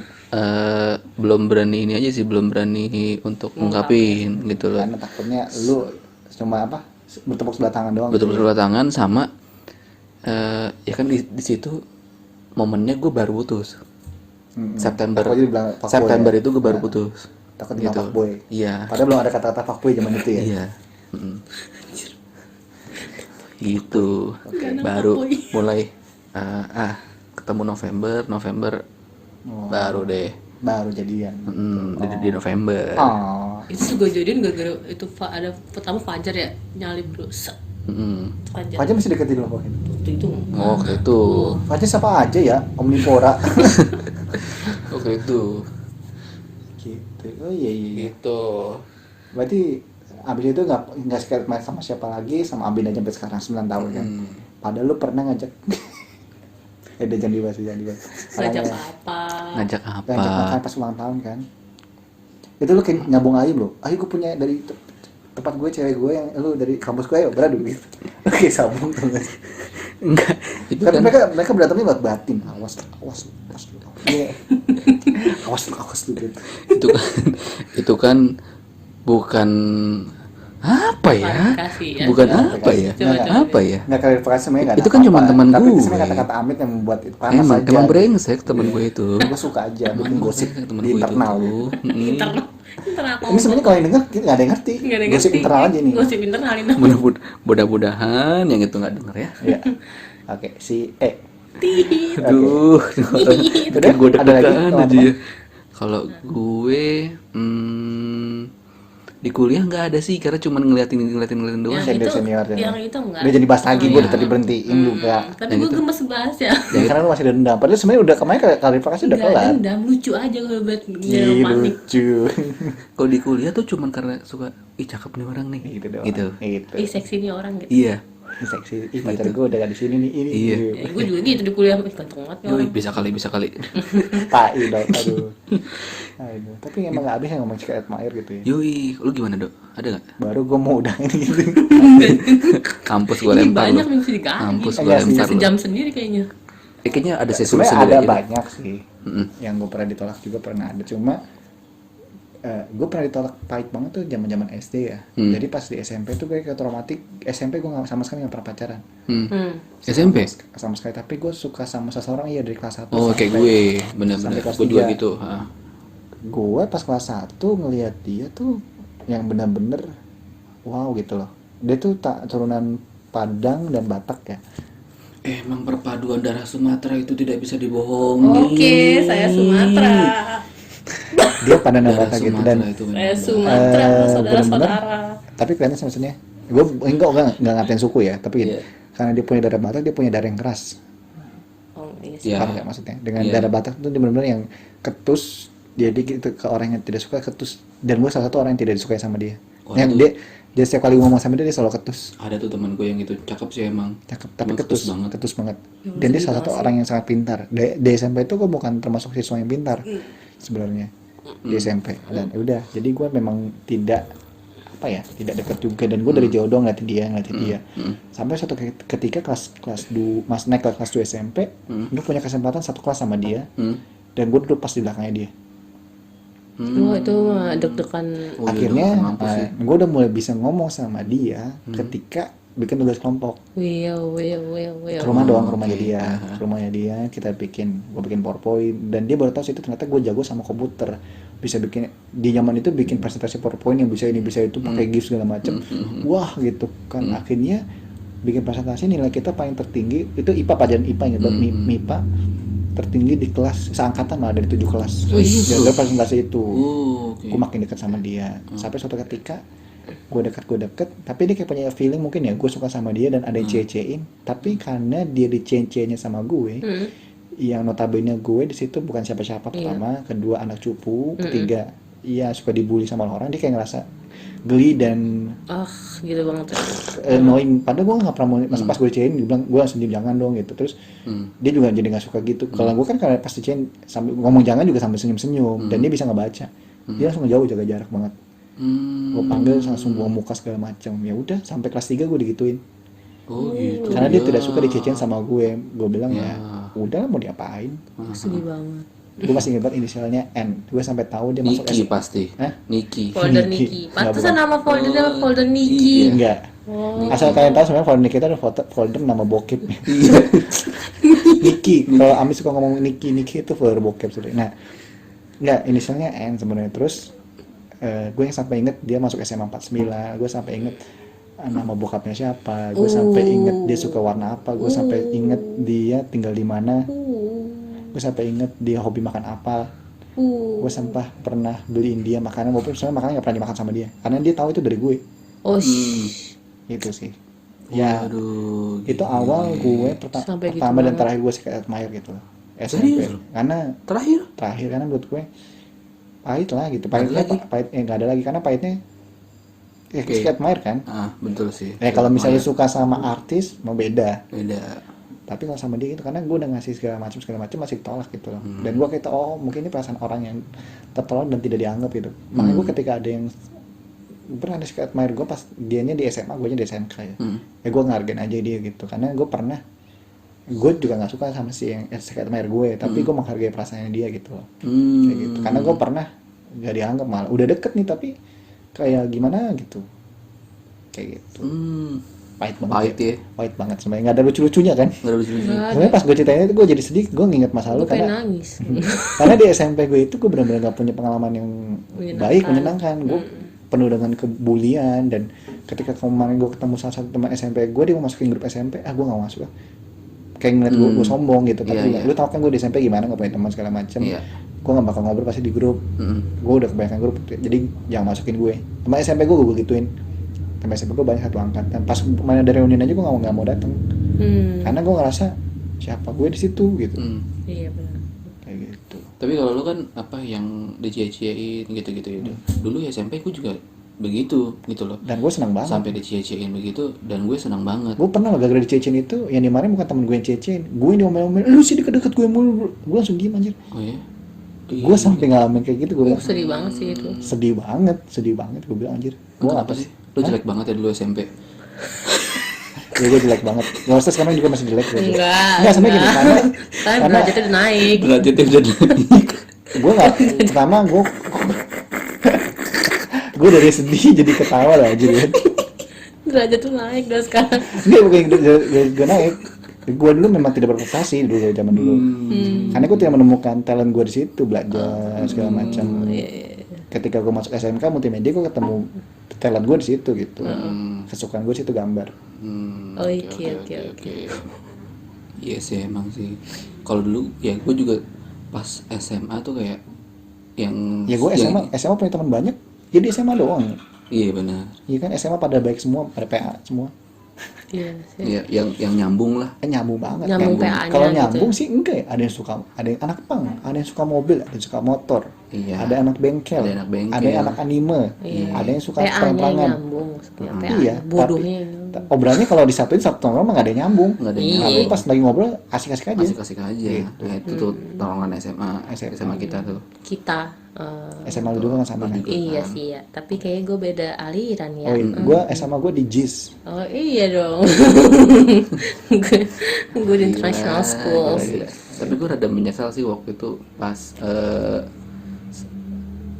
[SPEAKER 3] belum berani ini aja sih, belum berani untuk ngungkapin gitu loh.
[SPEAKER 1] Karena takutnya lu cuma apa? Bertepuk sebelah tangan doang.
[SPEAKER 3] Betul sebelah tangan sama ya kan di situ momennya gue baru putus. September.
[SPEAKER 1] Takut aja dibilang fuckboy
[SPEAKER 3] September
[SPEAKER 1] ya?
[SPEAKER 3] itu gue baru putus.
[SPEAKER 1] Takut dibilang
[SPEAKER 3] Gitu.
[SPEAKER 1] fuckboy.
[SPEAKER 3] Iya.
[SPEAKER 1] Padahal belum ada kata-kata fuckboy zaman itu ya.
[SPEAKER 3] Iya. Gitu. Baru
[SPEAKER 2] fuckboy.
[SPEAKER 3] mulai ketemu November
[SPEAKER 1] Oh.
[SPEAKER 3] baru deh.
[SPEAKER 1] Baru jadian.
[SPEAKER 3] Di November.
[SPEAKER 1] Oh.
[SPEAKER 2] Itu juga jadian gara-gara itu ada pertama Fajar ya nyalip bro. Fajar.
[SPEAKER 1] Fajar masih deketin lo kok.
[SPEAKER 2] Waktu itu.
[SPEAKER 3] Oh itu.
[SPEAKER 1] Fajar siapa aja ya? Omnivora.
[SPEAKER 3] Oke itu.
[SPEAKER 1] Gitu. Oh iya.
[SPEAKER 3] Gitu.
[SPEAKER 1] Berarti abis itu nggak sekali main sama siapa lagi, sama Abin aja sampai sekarang 9 tahun kan. Padahal lu pernah ngajak jangan dibahas.
[SPEAKER 2] Ngajak apa?
[SPEAKER 3] Ngajak apa?
[SPEAKER 1] Ngajak makan pas ulang tahun kan. Itu lu kayak nyambung aja bro. Ayo gue punya dari tempat gue, cewek gue yang lu dari kampus gue, ayo beradu gitu. Oke, sambung tuh.
[SPEAKER 3] Enggak. Itu
[SPEAKER 1] Tapi
[SPEAKER 3] kan
[SPEAKER 1] mereka berantemnya buat batin. Awas lu. Iya. Awas lu gitu.
[SPEAKER 3] itu kan bukan apa ya?
[SPEAKER 2] Klarifikasi ya.
[SPEAKER 3] Bukan
[SPEAKER 1] Klarifikasi.
[SPEAKER 3] apa ya?
[SPEAKER 1] Coba.
[SPEAKER 3] Apa ya?
[SPEAKER 1] Nggak klarifikasi sebenarnya nggak ada
[SPEAKER 3] Itu kan cuma
[SPEAKER 1] apa-apa.
[SPEAKER 3] teman
[SPEAKER 1] Tapi
[SPEAKER 3] gue.
[SPEAKER 1] itu sebenarnya kata-kata Amit yang membuat itu panas aja.
[SPEAKER 3] Emang brengsek temen gue itu.
[SPEAKER 1] Gue suka aja bikin gosip
[SPEAKER 3] Temen
[SPEAKER 1] di
[SPEAKER 3] gue
[SPEAKER 1] internal.
[SPEAKER 3] itu.
[SPEAKER 2] Internal
[SPEAKER 1] Ini sebenarnya kalau yang denger kita nggak ada yang ngerti.
[SPEAKER 2] Nggak ada yang
[SPEAKER 1] Gosip
[SPEAKER 2] ngerti.
[SPEAKER 1] internal aja nih.
[SPEAKER 2] Gosip internal ini.
[SPEAKER 3] Mudah-mudahan yang itu nggak denger ya.
[SPEAKER 1] Iya. Oke, si
[SPEAKER 3] Aduh,
[SPEAKER 1] Udah,
[SPEAKER 3] gue
[SPEAKER 1] ada lagi
[SPEAKER 3] deg-degan aja
[SPEAKER 1] teman-teman?
[SPEAKER 3] ya. Kalau gue di kuliah nggak ada sih, karena cuma ngeliatin doang.
[SPEAKER 1] Senior.
[SPEAKER 2] Yang itu enggak.
[SPEAKER 1] Udah jadi bahas lagi, gue
[SPEAKER 3] Iya.
[SPEAKER 1] udah tadi berhentiin juga.
[SPEAKER 2] Tapi gue gemes bahas ya.
[SPEAKER 1] Ya, karena lu masih dendam. Padahal sebenarnya udah kemarin klarifikasi udah
[SPEAKER 2] Enggak
[SPEAKER 1] kelar.
[SPEAKER 2] dendam, lucu aja kalau buat
[SPEAKER 1] Ih,
[SPEAKER 2] panik.
[SPEAKER 1] lucu.
[SPEAKER 3] Kalau di kuliah tuh cuma karena suka, ih cakep nih orang nih.
[SPEAKER 1] Gitu doang.
[SPEAKER 3] Gitu.
[SPEAKER 1] Gitu.
[SPEAKER 2] Ih seksi nih orang gitu.
[SPEAKER 3] Iya.
[SPEAKER 1] Ini seksi. Ih, pacar gue udah gak di sini nih. Ini.
[SPEAKER 3] Iya.
[SPEAKER 2] Ya, gue juga gitu di kuliah, ih ganteng banget nih
[SPEAKER 3] Yoi,
[SPEAKER 2] orang.
[SPEAKER 3] bisa kali.
[SPEAKER 1] Tai dong. Aduh. Tapi emang gak habis yang ngomong cika admire gitu ya.
[SPEAKER 3] Yoi, lu gimana dok? Ada nggak?
[SPEAKER 1] Baru gue mau udah ini gitu.
[SPEAKER 3] Kampus gue
[SPEAKER 2] Ini
[SPEAKER 3] lempar
[SPEAKER 2] banyak
[SPEAKER 3] lu.
[SPEAKER 2] yang bisa digali.
[SPEAKER 3] Kampus gue
[SPEAKER 1] Enggak sih,
[SPEAKER 3] lempar lu.
[SPEAKER 2] Sejam sendiri kayaknya.
[SPEAKER 3] kayaknya ada sesi
[SPEAKER 1] Sebenarnya
[SPEAKER 3] sendiri
[SPEAKER 1] ada
[SPEAKER 3] aja deh.
[SPEAKER 1] banyak sih yang gue pernah ditolak juga pernah ada, cuma gue pernah ditolak pahit banget tuh zaman SD ya. Jadi pas di SMP tuh gue kayak traumatik. SMP gue nggak sama sekali nggak pernah pacaran
[SPEAKER 3] SMP?
[SPEAKER 1] sama sekali, tapi gue suka sama seseorang iya dari kelas 1
[SPEAKER 3] Oh kayak
[SPEAKER 1] sampai
[SPEAKER 3] gue, bener-bener.
[SPEAKER 1] sampai kelas
[SPEAKER 3] Gue juga
[SPEAKER 1] 3.
[SPEAKER 3] gitu.
[SPEAKER 1] Gue pas kelas 1 ngelihat dia tuh yang bener-bener wow gitu loh. Dia tuh tak turunan Padang dan Batak ya.
[SPEAKER 3] Emang perpaduan darah Sumatera itu tidak bisa dibohongi.
[SPEAKER 2] Oke, saya Sumatera.
[SPEAKER 1] Dia Padang dan
[SPEAKER 3] Darah
[SPEAKER 1] Batak gitu,
[SPEAKER 3] Sumatera
[SPEAKER 1] dan
[SPEAKER 3] itu
[SPEAKER 2] Saya
[SPEAKER 3] memang.
[SPEAKER 2] Sumatera, saudara-saudara.
[SPEAKER 1] tapi kayaknya maksudnya gue enggak ngatain suku ya, tapi gini,
[SPEAKER 3] Iya.
[SPEAKER 1] karena dia punya darah Batak, dia punya darah yang keras.
[SPEAKER 2] Oh, iya sih.
[SPEAKER 3] Iya.
[SPEAKER 1] Paham nggak maksudnya? Dengan
[SPEAKER 3] Iya.
[SPEAKER 1] darah Batak itu dia benar-benar yang ketus. Jadi gitu ke orang yang tidak suka ketus. Dan gue salah satu orang yang tidak disukai sama dia.
[SPEAKER 3] Oh,
[SPEAKER 1] Yang
[SPEAKER 3] itu-
[SPEAKER 1] dia setiap kali ngomong sama dia selalu ketus.
[SPEAKER 3] Ada tuh teman gue yang itu cakep sih emang.
[SPEAKER 1] Cakep, tapi
[SPEAKER 3] Emang
[SPEAKER 1] ketus
[SPEAKER 3] banget.
[SPEAKER 1] ketus banget.
[SPEAKER 2] Ya,
[SPEAKER 1] Dan dia
[SPEAKER 2] sedih
[SPEAKER 1] salah satu
[SPEAKER 2] banget
[SPEAKER 1] orang yang sangat pintar. Di SMP itu gue bukan termasuk siswa yang pintar sebenarnya di SMP. Dan udah, jadi gue memang tidak apa ya, tidak dekat juga, dan gue dari jauh doang ngeliatin dia. Sampai suatu ketika kelas 2 mas naik ke kelas 2 SMP, gue punya kesempatan satu kelas sama dia, dan gue duduk pas di belakangnya dia.
[SPEAKER 2] Wah, itu mah deg-degan.
[SPEAKER 3] Oh, iya,
[SPEAKER 1] Akhirnya
[SPEAKER 3] dong, mampus sih.
[SPEAKER 1] gue udah mulai bisa ngomong sama dia ketika bikin tugas kelompok.
[SPEAKER 2] Well.
[SPEAKER 1] Ke rumah doang, ke rumahnya dia, kita gue bikin PowerPoint, dan dia baru tahu sih itu ternyata gue jago sama komputer, bisa bikin di zaman itu bikin presentasi PowerPoint yang bisa ini bisa itu pakai GIF segala macem. Wah gitu kan. Akhirnya bikin presentasi, nilai kita paling tertinggi itu IPA, pelajaran IPA ingat banget, MIPA tertinggi di kelas seangkatan, malah dari 7 kelas gara-gara presentasi itu.
[SPEAKER 3] Oh, oke.
[SPEAKER 1] Gue makin dekat sama dia sampai suatu ketika gue deket, tapi dia kayak punya feeling mungkin ya gue suka sama dia, dan ada yang cie-ciein, tapi karena dia dicie-cienya sama gue, yang notabene gue di situ bukan siapa-siapa, pertama, kedua anak cupu, ketiga iya suka dibully sama orang, dia kayak ngerasa geli dan
[SPEAKER 2] Gitu banget.
[SPEAKER 1] annoying. Padahal gue nggak pernah mau, masa pas gue diciein dia bilang gue langsung diem, jangan dong gitu. Terus dia juga jadi nggak suka gitu. Kalau gue kan karena pas diciein sambil ngomong jangan juga sambil senyum-senyum, dan dia bisa ngebaca. Dia langsung jauh, jaga jarak banget. Gue panggil langsung buang muka segala macam. Ya udah sampai kelas 3 gue digituin.
[SPEAKER 3] Oh gitu.
[SPEAKER 1] Karena dia
[SPEAKER 3] ya.
[SPEAKER 1] tidak suka dicecein sama gue. Gue bilang ya udah, mau diapain.
[SPEAKER 2] Sedih banget.
[SPEAKER 1] Gue masih ingat banget inisialnya N. Gue sampai tahu dia masuk
[SPEAKER 3] Niki pasti.
[SPEAKER 1] Hah?
[SPEAKER 3] Niki.
[SPEAKER 2] Folder
[SPEAKER 1] Niki.
[SPEAKER 2] Niki.
[SPEAKER 1] Nggak,
[SPEAKER 2] Pantesan
[SPEAKER 1] bukan.
[SPEAKER 2] nama foldernya folder
[SPEAKER 3] Iya.
[SPEAKER 2] Niki.
[SPEAKER 1] Enggak. Asal kalian tahu sebenarnya folder Niki itu ada folder nama bokep.
[SPEAKER 3] Iya.
[SPEAKER 1] Niki. Kalau Ami suka ngomong Niki itu folder bokep sebenarnya. Nah, enggak, inisialnya N sebenarnya. Terus gue yang sampai inget dia masuk SMA 49. Gue sampai inget nama bokapnya siapa. Gue sampai inget dia suka warna apa. Gue sampai inget dia tinggal di mana. Gue sampai inget dia hobi makan apa. Gue sampai pernah beliin dia makanan, walaupun sebenarnya makanan gak pernah dimakan sama dia, karena dia tahu itu dari gue.
[SPEAKER 2] Oh,
[SPEAKER 1] Itu sih. Ya,
[SPEAKER 3] Waduh.
[SPEAKER 1] itu awal gue
[SPEAKER 2] Sampai gitu
[SPEAKER 1] pertama dan
[SPEAKER 2] banget.
[SPEAKER 1] terakhir gue secret admirer gitu loh. SMP.
[SPEAKER 3] Serius?
[SPEAKER 1] Karena
[SPEAKER 3] Terakhir.
[SPEAKER 1] karena menurut gue pahit lah gitu. Pahitnya nggak ada lagi, karena pahitnya ya
[SPEAKER 3] Oke.
[SPEAKER 1] secret admirer kan.
[SPEAKER 3] Betul sih.
[SPEAKER 1] Kalau misalnya suka sama artis mau beda.
[SPEAKER 3] Beda.
[SPEAKER 1] Tapi kalau sama dia gitu, karena gue udah ngasih segala macam masih ditolak gitu loh. Dan gue kayak mungkin ini perasaan orang yang tertolak dan tidak dianggap gitu. Makanya gue ketika ada yang pernah ada secret admirer gue pas dianya di SMA, gue nya di SMK ya. Ya gue ngargain aja dia gitu, karena gue juga nggak suka sama si yang secret admirer gue, tapi gue menghargai perasaannya dia gitu loh. Kayak gitu. Karena gue pernah gak dianggap, malah udah deket nih tapi kayak gimana gitu. Kayak gitu. Pahit banget. Pahit banget sebenarnya, nggak ada lucu-lucunya kan.
[SPEAKER 3] Nggak ada lucu-lucu.
[SPEAKER 1] Sebenarnya pas gue ceritain itu gue jadi sedih, gue nginget masa lalu
[SPEAKER 2] Gue pengen
[SPEAKER 1] karena
[SPEAKER 2] nangis.
[SPEAKER 1] karena di SMP gue itu gue benar-benar gak punya pengalaman yang baik, menyenangkan. Gue penuh dengan kebulian, dan ketika kemarin gue ketemu salah satu teman SMP gue, dia mau masukin grup SMP, gue gak mau masuk. Kayak ngeliat gue sombong gitu. Tapi lu tau kan gue di SMP gimana, gak punya teman segala macem. Gue gak bakal ngobrol pasti di grup. Gue udah kebanyakan grup, jadi jangan masukin gue. Teman SMP gue gituin. Teman SMP gue banyak satu angkatan. Pas mana dari reunian aja gue gak mau datang. Karena gue ngerasa siapa gue di situ gitu.
[SPEAKER 2] Iya benar.
[SPEAKER 1] Kayak gitu.
[SPEAKER 3] Tapi kalau lu kan apa yang dicie-ciein gitu-gitu ya. Dulu ya SMP gue juga begitu gitu loh.
[SPEAKER 1] Dan gue senang banget.
[SPEAKER 3] Sampai dicie-ciein begitu, dan gue senang banget.
[SPEAKER 1] Gue pernah loh gara-gara dicecein itu, yang dimarahin bukan temen gue yang cecein, gue yang diomel-omel, lu sih deket-deket gue mulu. Gue langsung diem anjir.
[SPEAKER 3] Oh ya.
[SPEAKER 1] Gue sampai ngalamin kayak gitu. Gue bilang,
[SPEAKER 2] Sedih banget sih itu.
[SPEAKER 1] sedih banget gue bilang anjir. Gue
[SPEAKER 3] Kenapa sih? Lu jelek banget ya dulu SMP.
[SPEAKER 1] Ya gue jelek banget. Gak usah sekarang juga masih jelek.
[SPEAKER 2] Enggak,
[SPEAKER 1] Sebenarnya gini, karena
[SPEAKER 2] kan derajatnya udah naik.
[SPEAKER 3] Derajatnya udah naik.
[SPEAKER 1] gue nggak, pertama gue dari sedih jadi ketawa lah aja kan.
[SPEAKER 2] Derajat tuh naik udah sekarang.
[SPEAKER 1] Enggak, bukan gue naik. Gue dulu memang tidak berprestasi dulu zaman dulu. Karena gue tidak menemukan talent gue di situ, belajar segala macam. Ketika gue masuk SMK multimedia, gue ketemu talent gue di situ gitu. Kesukaan gue di situ gambar.
[SPEAKER 2] Oh, oke.
[SPEAKER 3] Iya sih emang sih. Kalau dulu ya gue juga pas SMA tuh kayak yang
[SPEAKER 1] Ya gue SMA punya teman banyak. Jadi SMA doang.
[SPEAKER 3] Iya benar.
[SPEAKER 1] Iya kan SMA pada baik semua, pada PA semua.
[SPEAKER 2] Iya sih.
[SPEAKER 3] Iya yang nyambung lah.
[SPEAKER 1] Nyambung banget.
[SPEAKER 2] Nyambung PA-nya
[SPEAKER 1] Kalau
[SPEAKER 2] gitu.
[SPEAKER 1] nyambung sih enggak ya. Ada yang suka, ada yang anak punk, ada yang suka mobil, ada yang suka motor.
[SPEAKER 3] Iya.
[SPEAKER 1] Ada anak bengkel,
[SPEAKER 3] Ada anak bengkel.
[SPEAKER 1] ada yang anak anime,
[SPEAKER 2] Iya.
[SPEAKER 1] ada yang suka
[SPEAKER 2] PA-nya
[SPEAKER 1] perang-perangan.
[SPEAKER 2] nyambung, maksudnya PA
[SPEAKER 1] Iya,
[SPEAKER 2] bodohnya.
[SPEAKER 1] obrolannya kalau disatuin satu tongkrong mah nggak ada yang nyambung.
[SPEAKER 3] Nggak ada yang
[SPEAKER 2] Iya.
[SPEAKER 1] Tapi
[SPEAKER 3] nyambung.
[SPEAKER 1] pas lagi ngobrol asik-asik aja.
[SPEAKER 3] Asik-asik aja. Nah, itu tuh tolongan SMA kita tuh.
[SPEAKER 2] Kita
[SPEAKER 1] SMA lu juga kan sama kan?
[SPEAKER 2] iya sih ya, tapi kayaknya gue beda aliran ya.
[SPEAKER 1] Oh, gue SMA gue di JIS.
[SPEAKER 2] Oh iya dong. Gue di international school.
[SPEAKER 3] Gila. Tapi gue rada menyesal sih waktu itu pas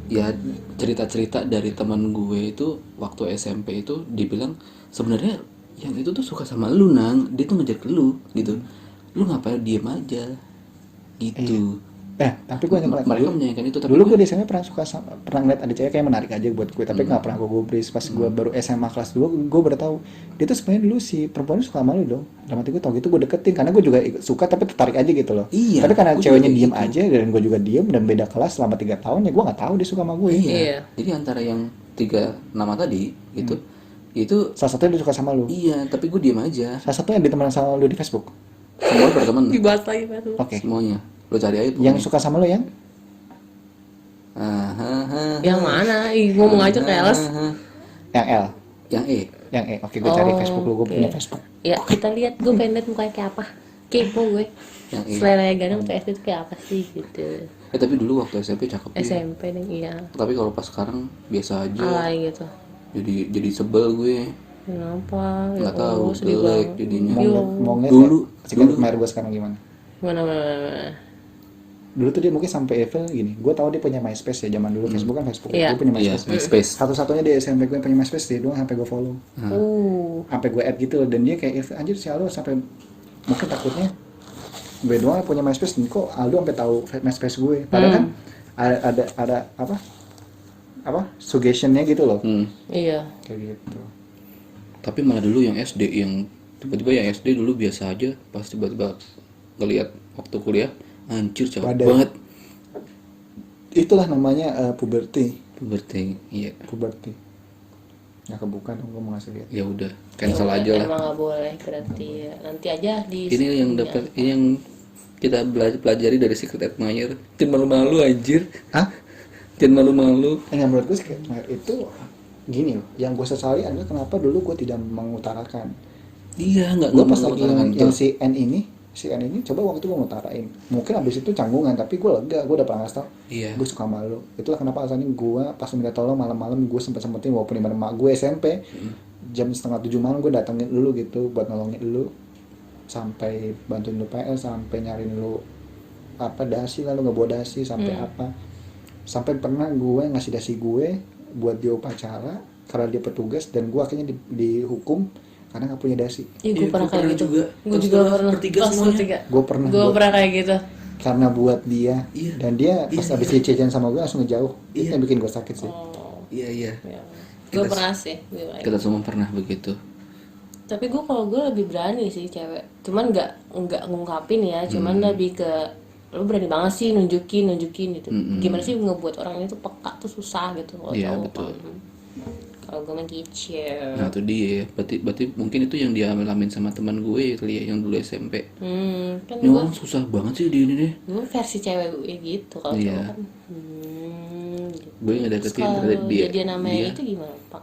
[SPEAKER 3] ya cerita-cerita dari teman gue itu waktu SMP itu dibilang sebenarnya yang itu tuh suka sama lu nang, dia tuh ngejar ke lu gitu, lu ngapain diem aja gitu.
[SPEAKER 1] Tapi gue
[SPEAKER 3] Mereka menyayangkan itu, tapi
[SPEAKER 1] dulu gue di SMA pernah pernah ngeliat ada cewek kayak menarik aja buat gue, tapi nggak pernah gue gubris. Pas gue baru SMA kelas 2 gue baru tahu dia tuh sebenarnya dulu si perempuan suka sama lu dong. Dalam hati gue tau gitu, gue deketin karena gue juga suka tapi tertarik aja gitu loh.
[SPEAKER 3] Iya,
[SPEAKER 1] Tapi karena
[SPEAKER 3] gue
[SPEAKER 1] ceweknya
[SPEAKER 3] juga
[SPEAKER 1] diem
[SPEAKER 3] gitu.
[SPEAKER 1] aja dan gue juga diem dan beda kelas selama 3 tahun ya gue nggak tahu dia suka sama gue.
[SPEAKER 2] Iya.
[SPEAKER 3] Jadi antara yang 3 nama tadi gitu itu
[SPEAKER 1] Salah satunya dia suka sama lu.
[SPEAKER 3] iya, tapi gue diem aja.
[SPEAKER 1] Salah satunya ditemenan sama lu di Facebook.
[SPEAKER 3] Semua berteman.
[SPEAKER 2] Dibahas lagi Pak.
[SPEAKER 1] Oke.
[SPEAKER 3] Semuanya. Lo cari aja tuh.
[SPEAKER 1] Yang suka sama lu yang
[SPEAKER 2] Yang mana? Ih, ngomong aja keles.
[SPEAKER 1] yang L,
[SPEAKER 3] Yang E.
[SPEAKER 1] yang E. Oke, gue cari Facebook lu, gue punya
[SPEAKER 2] Oke.
[SPEAKER 1] Facebook.
[SPEAKER 2] Ya kita lihat, gue pengen lihat mukanya kayak apa. Kepo gue.
[SPEAKER 3] Yang E.
[SPEAKER 2] Selera gadang tuh SD tuh kayak apa sih gitu.
[SPEAKER 3] Tapi dulu waktu SMP cakep dia.
[SPEAKER 2] SMP deh, iya.
[SPEAKER 3] Tapi kalau pas sekarang biasa aja.
[SPEAKER 2] Alay gitu.
[SPEAKER 3] Jadi sebel gue.
[SPEAKER 2] Kenapa? Ya
[SPEAKER 3] Nggak tahu,
[SPEAKER 2] Allah, sedih
[SPEAKER 3] jelek
[SPEAKER 2] banget.
[SPEAKER 3] jadinya.
[SPEAKER 2] Yo.
[SPEAKER 1] Mau ngeliat
[SPEAKER 3] Dulu-
[SPEAKER 1] ya, sikap
[SPEAKER 3] dulu.
[SPEAKER 1] Mer gue sekarang gimana?
[SPEAKER 2] Mana.
[SPEAKER 1] Dulu tuh dia mungkin sampai level gini, gue tahu dia punya MySpace ya, zaman dulu Facebook kan Facebook,
[SPEAKER 2] Iya.
[SPEAKER 1] dia punya
[SPEAKER 3] Iya,
[SPEAKER 1] MySpace.
[SPEAKER 3] MySpace.
[SPEAKER 1] Satu-satunya di SMP gue yang punya MySpace, dia doang sampai gue follow, sampai gue add gitu, dan dia kayak anjir si Aldo sampai mungkin takutnya gue doang punya MySpace, dan kok Aldo sampai tahu MySpace gue, padahal kan ada apa suggestionnya gitu loh,
[SPEAKER 2] Iya.
[SPEAKER 1] kayak gitu.
[SPEAKER 3] Tapi malah dulu yang SD yang tiba-tiba yang SD dulu biasa aja, pas tiba-tiba ngelihat waktu kuliah anjir cakep
[SPEAKER 1] Badai.
[SPEAKER 3] banget.
[SPEAKER 1] Itulah namanya puberty.
[SPEAKER 3] Iya.
[SPEAKER 1] Puberty. Nggak kebuka dong, gue mau ngasih lihat.
[SPEAKER 3] Ya udah, cancel aja lah.
[SPEAKER 2] Emang nggak boleh berarti ya. Nanti aja di.
[SPEAKER 3] Ini yang dapat, ini yang kita pelajari dari Secret Admirer. Jangan malu-malu anjir.
[SPEAKER 1] Hah?
[SPEAKER 3] Jangan malu-malu.
[SPEAKER 1] Yang menurut gue Secret Admirer itu gini loh, yang gue sesali adalah kenapa dulu gue tidak mengutarakan.
[SPEAKER 3] Iya, nggak
[SPEAKER 1] Gue pas lagi
[SPEAKER 3] mengutarakan
[SPEAKER 1] yang
[SPEAKER 3] tuh.
[SPEAKER 1] si N ini coba waktu itu gue ngutarain, mungkin abis itu canggungan, tapi gue lega, gue udah pernah ngasih tau
[SPEAKER 3] Iya.
[SPEAKER 1] gue suka sama lo. Itulah kenapa alasannya gue pas minta tolong malam-malam gue sempet-sempetin walaupun di mana emak gue SMP jam 6:30 malam gue datengin lu gitu buat nolongin lu, sampai bantuin lu PS, sampai nyariin lu apa dasi, lalu nggak bawa dasi sampai apa, sampai pernah gue ngasih dasi gue buat dia upacara karena dia petugas, dan gue akhirnya dihukum karena nggak punya dasi.
[SPEAKER 2] Iya, gue
[SPEAKER 3] Iya,
[SPEAKER 2] pernah
[SPEAKER 3] gua
[SPEAKER 2] kayak
[SPEAKER 3] pernah
[SPEAKER 2] gitu.
[SPEAKER 3] juga.
[SPEAKER 2] Gue
[SPEAKER 3] Kelas
[SPEAKER 2] juga pernah.
[SPEAKER 3] bertiga
[SPEAKER 2] Kelas
[SPEAKER 3] semuanya.
[SPEAKER 2] bertiga.
[SPEAKER 1] Gue pernah
[SPEAKER 2] Gue pernah kayak gitu.
[SPEAKER 1] karena buat dia,
[SPEAKER 3] Iya.
[SPEAKER 1] dan dia pas abis dia jajan sama gue langsung ngejauh. Itu
[SPEAKER 3] Iya.
[SPEAKER 1] yang bikin gue sakit sih.
[SPEAKER 3] Iya.
[SPEAKER 2] Ya. Gue pernah sih.
[SPEAKER 3] Kita semua pernah begitu.
[SPEAKER 2] Tapi gue kalau gue lebih berani sih cewek. Cuman nggak ngungkapin ya. Cuman lebih ke lu berani banget sih nunjukin gitu. Gimana sih ngebuat orang itu peka tuh susah gitu kalau
[SPEAKER 3] Iya,
[SPEAKER 2] cowok.
[SPEAKER 3] betul.
[SPEAKER 2] Kalau gue main kicau.
[SPEAKER 3] Nah itu dia, berarti mungkin itu yang dia alamin sama teman gue kali ya, yang dulu SMP.
[SPEAKER 2] Kan
[SPEAKER 3] Ini
[SPEAKER 2] gue
[SPEAKER 3] orang susah banget sih di ini deh.
[SPEAKER 2] versi cewek gue gitu kalau
[SPEAKER 3] Iya.
[SPEAKER 2] cowok kan. Gitu.
[SPEAKER 3] Gue ngedeketin
[SPEAKER 2] Kalau
[SPEAKER 3] terhadap dia.
[SPEAKER 2] dia namanya
[SPEAKER 3] dia
[SPEAKER 2] itu gimana Pak?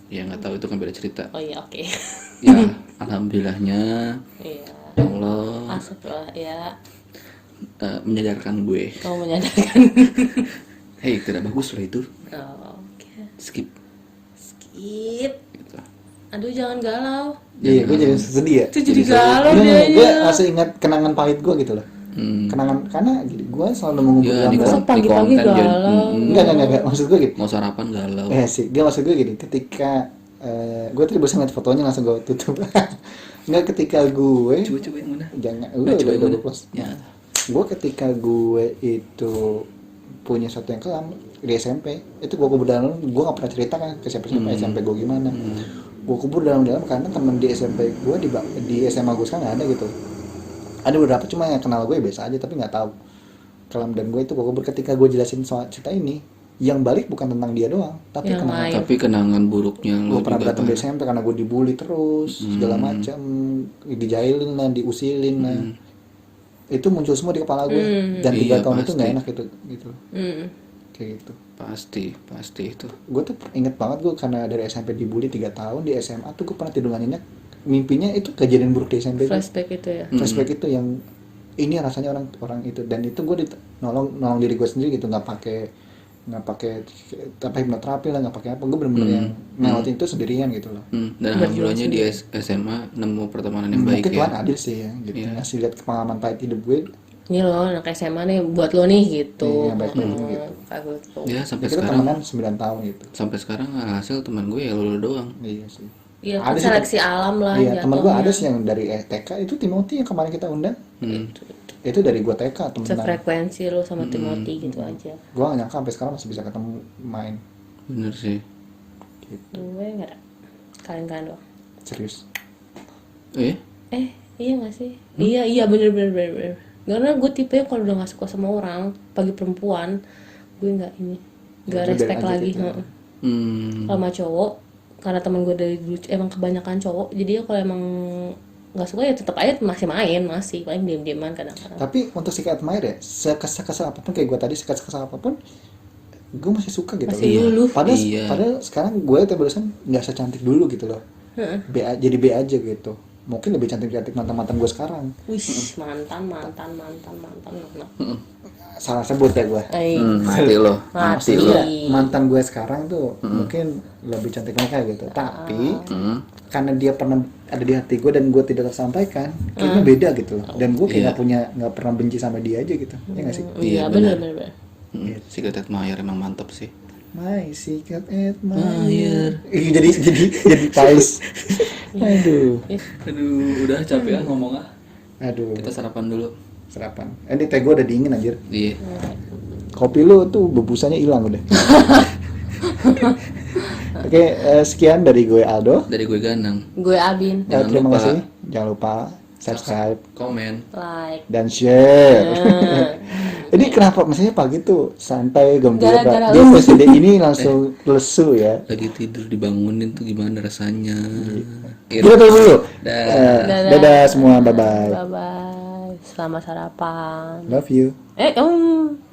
[SPEAKER 3] ya nggak tahu, itu kan beda cerita.
[SPEAKER 2] Oh iya oke.
[SPEAKER 3] Ya alhamdulillahnya
[SPEAKER 2] Iya.
[SPEAKER 3] Allah
[SPEAKER 2] Astagfirullah ya.
[SPEAKER 3] menyadarkan gue.
[SPEAKER 2] Kamu menyadarkan.
[SPEAKER 3] Hei, tidak bagus loh itu.
[SPEAKER 2] Oh, oke.
[SPEAKER 3] Skip
[SPEAKER 2] Skip.
[SPEAKER 3] gitu.
[SPEAKER 2] aduh jangan galau.
[SPEAKER 1] Iya, gue jadi sedih ya.
[SPEAKER 2] Itu jadi galau
[SPEAKER 1] Gue
[SPEAKER 2] dia.
[SPEAKER 1] langsung ingat kenangan pahit gue gitu loh. Kenangan karena gini, gue selalu mengumpul
[SPEAKER 3] Ya, di,
[SPEAKER 1] gambar.
[SPEAKER 2] Masa
[SPEAKER 3] di
[SPEAKER 2] pagi-pagi
[SPEAKER 3] konten jadi
[SPEAKER 2] galau?
[SPEAKER 1] Enggak. Maksud gue gitu.
[SPEAKER 3] mau sarapan galau.
[SPEAKER 1] Sih, dia maksud gue gini, ketika gue tadi bosan ngeliat fotonya langsung gue tutup. Enggak, ketika gue
[SPEAKER 3] Coba yang mana?
[SPEAKER 1] jangan,
[SPEAKER 3] Nah, coba yang
[SPEAKER 1] udah
[SPEAKER 3] mana?
[SPEAKER 1] gue close.
[SPEAKER 3] Ya.
[SPEAKER 1] Gue ketika gue itu punya satu yang kelam di SMP, itu gue kubur dalam, gue nggak pernah cerita kan ke siapa-siapa SMP gue gimana. Gue kubur dalam-dalam karena temen di SMP gue di SMA gue sekarang nggak ada gitu. Ada beberapa cuma yang kenal gue biasa aja tapi nggak tahu kelam, dan gue itu gue kubur ketika gue jelasin soal cerita ini, yang balik bukan tentang dia doang tapi
[SPEAKER 2] Yang
[SPEAKER 1] kenangan.
[SPEAKER 2] lain.
[SPEAKER 3] Tapi kenangan buruknya
[SPEAKER 1] Gue
[SPEAKER 3] lo
[SPEAKER 1] pernah
[SPEAKER 3] juga
[SPEAKER 1] berantem di
[SPEAKER 3] Pak.
[SPEAKER 1] SMP karena gue dibully terus segala macam, dijailin lah, diusilin lah. Itu muncul semua di kepala gue, dan 3
[SPEAKER 3] Iya,
[SPEAKER 1] tahun itu
[SPEAKER 3] pasti.
[SPEAKER 1] nggak enak gitu
[SPEAKER 2] Hmm.
[SPEAKER 1] kayak gitu.
[SPEAKER 3] Pasti itu.
[SPEAKER 1] Gue tuh inget banget, gue karena dari SMP dibully 3 tahun, di SMA tuh gue pernah tidur nyenyak, mimpinya itu kejadian buruk di SMP.
[SPEAKER 2] Flashback itu ya.
[SPEAKER 1] Flashback itu yang ini rasanya orang itu, dan itu gue nolong diri gue sendiri gitu, nggak pakai apa hipnoterapi lah, nggak pakai apa, gue bener-bener yang ngelewatin itu sendirian gitu loh.
[SPEAKER 3] Dan alhamdulillahnya di SMA nemu pertemanan yang baik
[SPEAKER 1] Mungkin
[SPEAKER 3] ya.
[SPEAKER 1] Tuhan adil sih ya gitu, ngasih lihat pengalaman pahit hidup gue.
[SPEAKER 2] Ini loh anak SMA nih buat lo nih gitu.
[SPEAKER 1] Iya, baik-baik gitu.
[SPEAKER 2] Kayak gitu.
[SPEAKER 3] Ya sampai
[SPEAKER 1] Kita
[SPEAKER 3] sekarang
[SPEAKER 1] temenan 9 tahun gitu.
[SPEAKER 3] sampai sekarang hasil teman gue ya lo doang.
[SPEAKER 1] Iya sih.
[SPEAKER 2] Iya,
[SPEAKER 1] Ada sih,
[SPEAKER 2] seleksi alam lah.
[SPEAKER 1] Iya, teman gue
[SPEAKER 2] jatuhnya.
[SPEAKER 1] ada sih yang dari TK, itu Timothy yang kemarin kita undang. Itu dari gue TK temenan.
[SPEAKER 2] Sefrekuensi lo sama Timothy gitu aja.
[SPEAKER 1] Gue gak nyangka sampai sekarang masih bisa ketemu main.
[SPEAKER 3] Bener sih.
[SPEAKER 2] Gue nggak ada. Kalian doang.
[SPEAKER 1] Serius.
[SPEAKER 2] Iya nggak sih? Iya bener. Karena gue tipe kalau udah nggak suka sama orang, pagi perempuan, gue nggak
[SPEAKER 1] Ya,
[SPEAKER 2] respect
[SPEAKER 1] aja
[SPEAKER 2] lagi.
[SPEAKER 1] gitu.
[SPEAKER 2] Kalau sama cowok, karena teman gue dari dulu emang kebanyakan cowok, jadi ya kalau emang nggak suka ya tetap aja masih paling diem-dieman kadang-kadang.
[SPEAKER 1] Tapi untuk si admire ya, sekesal apapun kayak gue tadi, sekesal apapun, gue masih suka gitu.
[SPEAKER 2] Masih luluh.
[SPEAKER 1] Padahal sekarang gue tuh barusan nggak secantik dulu gitu loh. Jadi B aja gitu. Mungkin lebih cantik mantan gue sekarang.
[SPEAKER 2] Wih, mantan.
[SPEAKER 1] Salah sebut ya gue.
[SPEAKER 3] Mati lo.
[SPEAKER 2] Mati.
[SPEAKER 1] Mantan gue sekarang tuh mungkin lebih cantik mereka gitu. Tapi karena dia pernah ada di hati gue dan gue tidak tersampaikan, kayaknya beda gitu loh. Dan gue kayak nggak pernah benci sama dia aja gitu. Ya nggak sih?
[SPEAKER 2] Iya bener.
[SPEAKER 3] Secret admirer emang mantap sih.
[SPEAKER 1] My secret admirer. Jadi pais. Aduh.
[SPEAKER 3] Aduh, udah capek ngomong ah.
[SPEAKER 1] Aduh.
[SPEAKER 3] Kita sarapan dulu.
[SPEAKER 1] Sarapan. Ini teh gue udah dingin anjir.
[SPEAKER 3] Iya.
[SPEAKER 1] Kopi lu tuh bebusannya hilang udah. Oke, sekian dari gue Aldo.
[SPEAKER 3] Dari gue Ganang.
[SPEAKER 2] Gue Abin.
[SPEAKER 3] Jangan
[SPEAKER 1] Terima
[SPEAKER 3] lupa
[SPEAKER 1] kasih. Jangan lupa subscribe
[SPEAKER 3] komen.
[SPEAKER 2] Like.
[SPEAKER 1] dan share. Ini kenapa maksudnya pagi tuh santai gembira.
[SPEAKER 2] Gara-gara
[SPEAKER 1] Di
[SPEAKER 2] lu.
[SPEAKER 1] episode ini langsung lesu ya.
[SPEAKER 3] Lagi tidur dibangunin tuh gimana rasanya?
[SPEAKER 1] Kita tunggu dulu.
[SPEAKER 3] Dah.
[SPEAKER 1] Dadah semua, bye bye.
[SPEAKER 2] Bye bye. Selamat sarapan.
[SPEAKER 1] Love you.